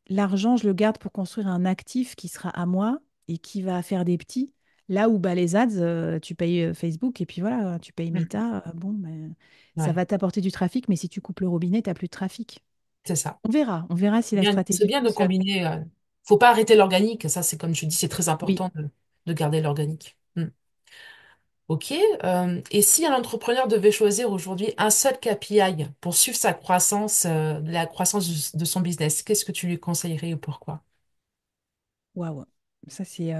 l'argent, je le garde pour construire un actif qui sera à moi et qui va faire des petits. Là où bah, les ads, tu payes Facebook et puis voilà, tu payes Mhm. Meta, bon, ben, ça Ouais, va t'apporter du trafic, mais si tu coupes le robinet, tu n'as plus de trafic. c'est ça. On verra si la C'est stratégie bien de fonctionne. combiner. Faut pas arrêter l'organique. Ça, c'est comme je dis, c'est très Oui. important de garder l'organique. Ok. Et si un entrepreneur devait choisir aujourd'hui un seul KPI pour suivre sa croissance, la croissance de son business, qu'est-ce que tu lui conseillerais et pourquoi? Waouh. Ça, c'est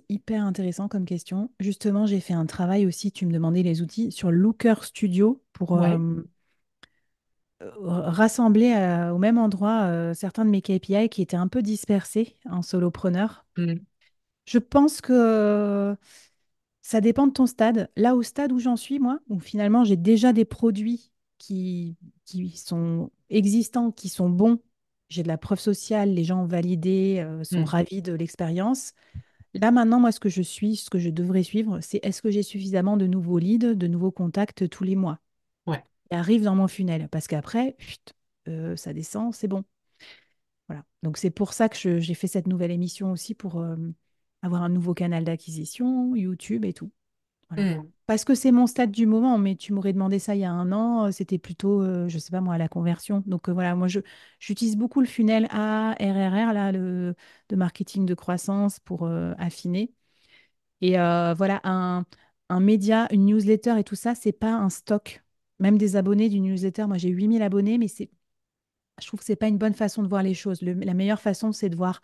hyper intéressant comme question. Justement, j'ai fait un travail aussi, tu me demandais les outils, sur Looker Studio pour Ouais. rassembler au même endroit certains de mes KPI qui étaient un peu dispersés en solopreneur. Mm. Je pense que ça dépend de ton stade. Là, au stade où j'en suis, moi, où finalement j'ai déjà des produits qui sont existants, qui sont bons, j'ai de la preuve sociale, les gens ont validé, sont Mm. ravis de l'expérience. Là, maintenant, moi, ce que je suis, ce que je devrais suivre, c'est est-ce que j'ai suffisamment de nouveaux leads, de nouveaux contacts tous les mois Ouais. qui arrivent dans mon funnel. Parce qu'après, chut, ça descend, c'est bon. Voilà. Donc, c'est pour ça que j'ai fait cette nouvelle émission aussi pour avoir un nouveau canal d'acquisition, YouTube et tout. Voilà. Mm. Parce que c'est mon stade du moment, mais tu m'aurais demandé ça il y a un an, c'était plutôt, je sais pas moi, la conversion. Donc voilà, moi j'utilise beaucoup le funnel ARRR, là, de marketing de croissance pour affiner. Et voilà, un média, une newsletter et tout ça, c'est pas un stock. Même des abonnés d'une newsletter, moi j'ai 8000 abonnés, mais je trouve que c'est pas une bonne façon de voir les choses. La meilleure façon, c'est de voir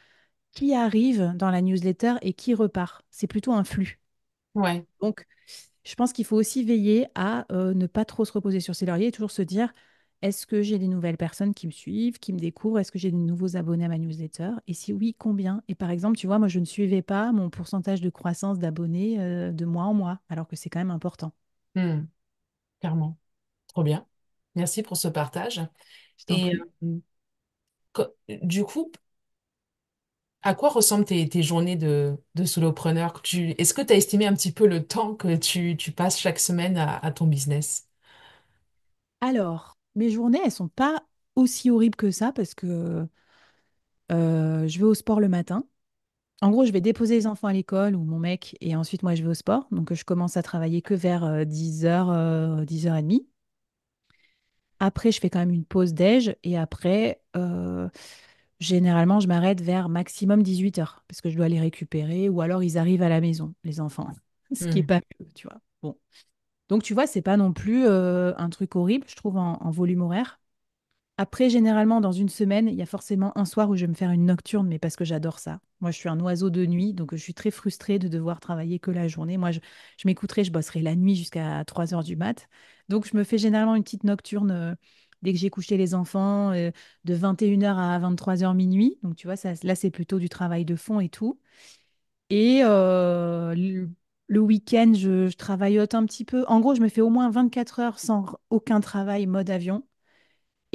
qui arrive dans la newsletter et qui repart. C'est plutôt un flux. Ouais. Donc, je pense qu'il faut aussi veiller à ne pas trop se reposer sur ses lauriers et toujours se dire, est-ce que j'ai des nouvelles personnes qui me suivent, qui me découvrent? Est-ce que j'ai de nouveaux abonnés à ma newsletter? Et si oui, combien? Et par exemple, tu vois, moi, je ne suivais pas mon pourcentage de croissance d'abonnés de mois en mois, alors que c'est quand même important. Mm. Clairement. Trop bien. Merci pour ce partage. Je t'en Et prie. du coup, à quoi ressemblent tes journées de solopreneur? Est-ce que tu as estimé un petit peu le temps que tu passes chaque semaine à ton business? Alors, mes journées, elles sont pas aussi horribles que ça parce que je vais au sport le matin. En gros, je vais déposer les enfants à l'école ou mon mec et ensuite moi je vais au sport. Donc je commence à travailler que vers 10h, 10h30. Après, je fais quand même une pause déj et après, généralement, je m'arrête vers maximum 18h parce que je dois les récupérer ou alors ils arrivent à la maison, les enfants, ce qui est Hmm. pas mieux, tu vois. Bon. Donc tu vois, c'est pas non plus un truc horrible, je trouve, en volume horaire. Après, généralement, dans une semaine, il y a forcément un soir où je vais me faire une nocturne, mais parce que j'adore ça. Moi, je suis un oiseau de nuit, donc je suis très frustrée de devoir travailler que la journée. Moi, je m'écouterai, je bosserai la nuit jusqu'à 3 heures du mat. Donc, je me fais généralement une petite nocturne dès que j'ai couché les enfants, de 21h à 23h minuit. Donc, tu vois, ça, là, c'est plutôt du travail de fond et tout. Et le week-end, je travaillote un petit peu. En gros, je me fais au moins 24 heures sans aucun travail mode avion.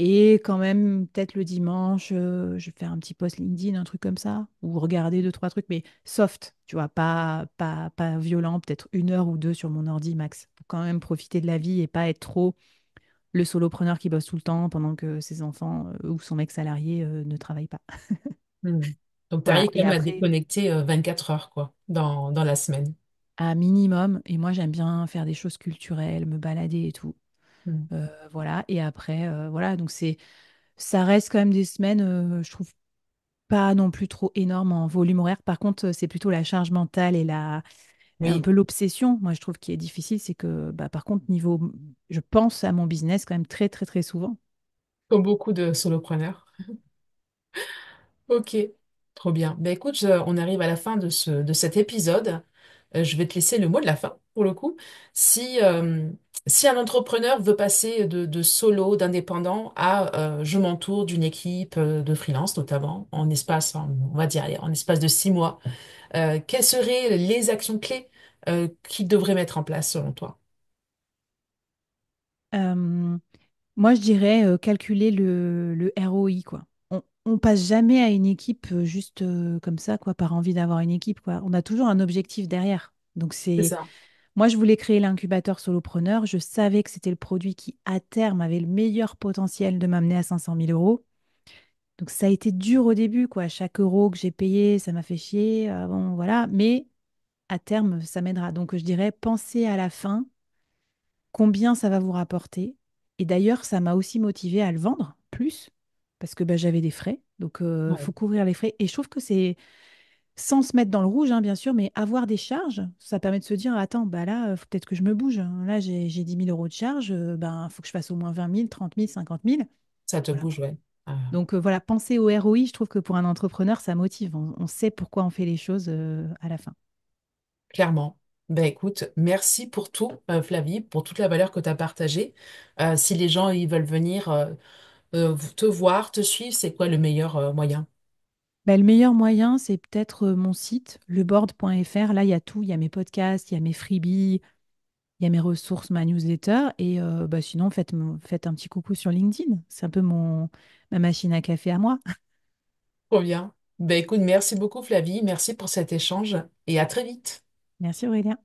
Et quand même, peut-être le dimanche, je vais faire un petit post LinkedIn, un truc comme ça, ou regarder deux, trois trucs, mais soft, tu vois, pas violent, peut-être 1 heure ou deux sur mon ordi max, pour quand même profiter de la vie et pas être trop le solopreneur qui bosse tout le temps pendant que ses enfants ou son mec salarié ne travaillent pas. Hmm. Donc, tu Voilà, arrives quand et même à après, déconnecter 24 heures, quoi, dans la semaine. à minimum, et moi j'aime bien faire des choses culturelles, me balader et tout. Hmm. Voilà, et après, voilà, donc ça reste quand même des semaines, je trouve pas non plus trop énorme en volume horaire. Par contre, c'est plutôt la charge mentale et un Oui, peu l'obsession, moi, je trouve qui est difficile, c'est que, bah, par contre, je pense à mon business quand même très, très, très souvent. comme beaucoup de solopreneurs. Ok, trop bien. Ben écoute, on arrive à la fin de cet épisode. Je vais te laisser le mot de la fin, pour le coup. Si un entrepreneur veut passer de solo, d'indépendant à je m'entoure d'une équipe de freelance, notamment, on va dire, allez, en espace de 6 mois, quelles seraient les actions clés qu'ils devraient mettre en place selon toi? Euh, Moi, je dirais calculer le ROI, quoi. On passe jamais à une équipe juste comme ça, quoi, par envie d'avoir une équipe, quoi. On a toujours un objectif derrière. Donc, C'est c'est... ça. Moi, je voulais créer l'incubateur solopreneur. Je savais que c'était le produit qui, à terme, avait le meilleur potentiel de m'amener à 500 000 euros. Donc, ça a été dur au début, quoi. Chaque euro que j'ai payé, ça m'a fait chier. Bon, voilà. Mais à terme, ça m'aidera. Donc, je dirais, pensez à la fin combien ça va vous rapporter. Et d'ailleurs, ça m'a aussi motivé à le vendre plus parce que bah, j'avais des frais. Donc, il Ouais, faut couvrir les frais. Et je trouve que c'est sans se mettre dans le rouge, hein, bien sûr, mais avoir des charges, ça permet de se dire, attends, bah là, faut peut-être que je me bouge. Là, j'ai 10 000 euros de charges, ben, faut que je fasse au moins 20 000, 30 000, 50 000. ça te Voilà. bouge, ouais. Ah, Donc, voilà, penser au ROI, je trouve que pour un entrepreneur, ça motive. On sait pourquoi on fait les choses à la fin. clairement. Ben écoute, merci pour tout, Flavie, pour toute la valeur que tu as partagée. Si les gens ils veulent venir te voir, te suivre, c'est quoi le meilleur moyen? Bah, le meilleur moyen, c'est peut-être mon site, leboard.fr. Là, il y a tout. Il y a mes podcasts, il y a mes freebies, il y a mes ressources, ma newsletter. Et bah, sinon, faites un petit coucou sur LinkedIn. C'est un peu ma machine à café à moi. Trop bien. Ben écoute, merci beaucoup, Flavie. Merci pour cet échange et à très vite. Merci Aurélien.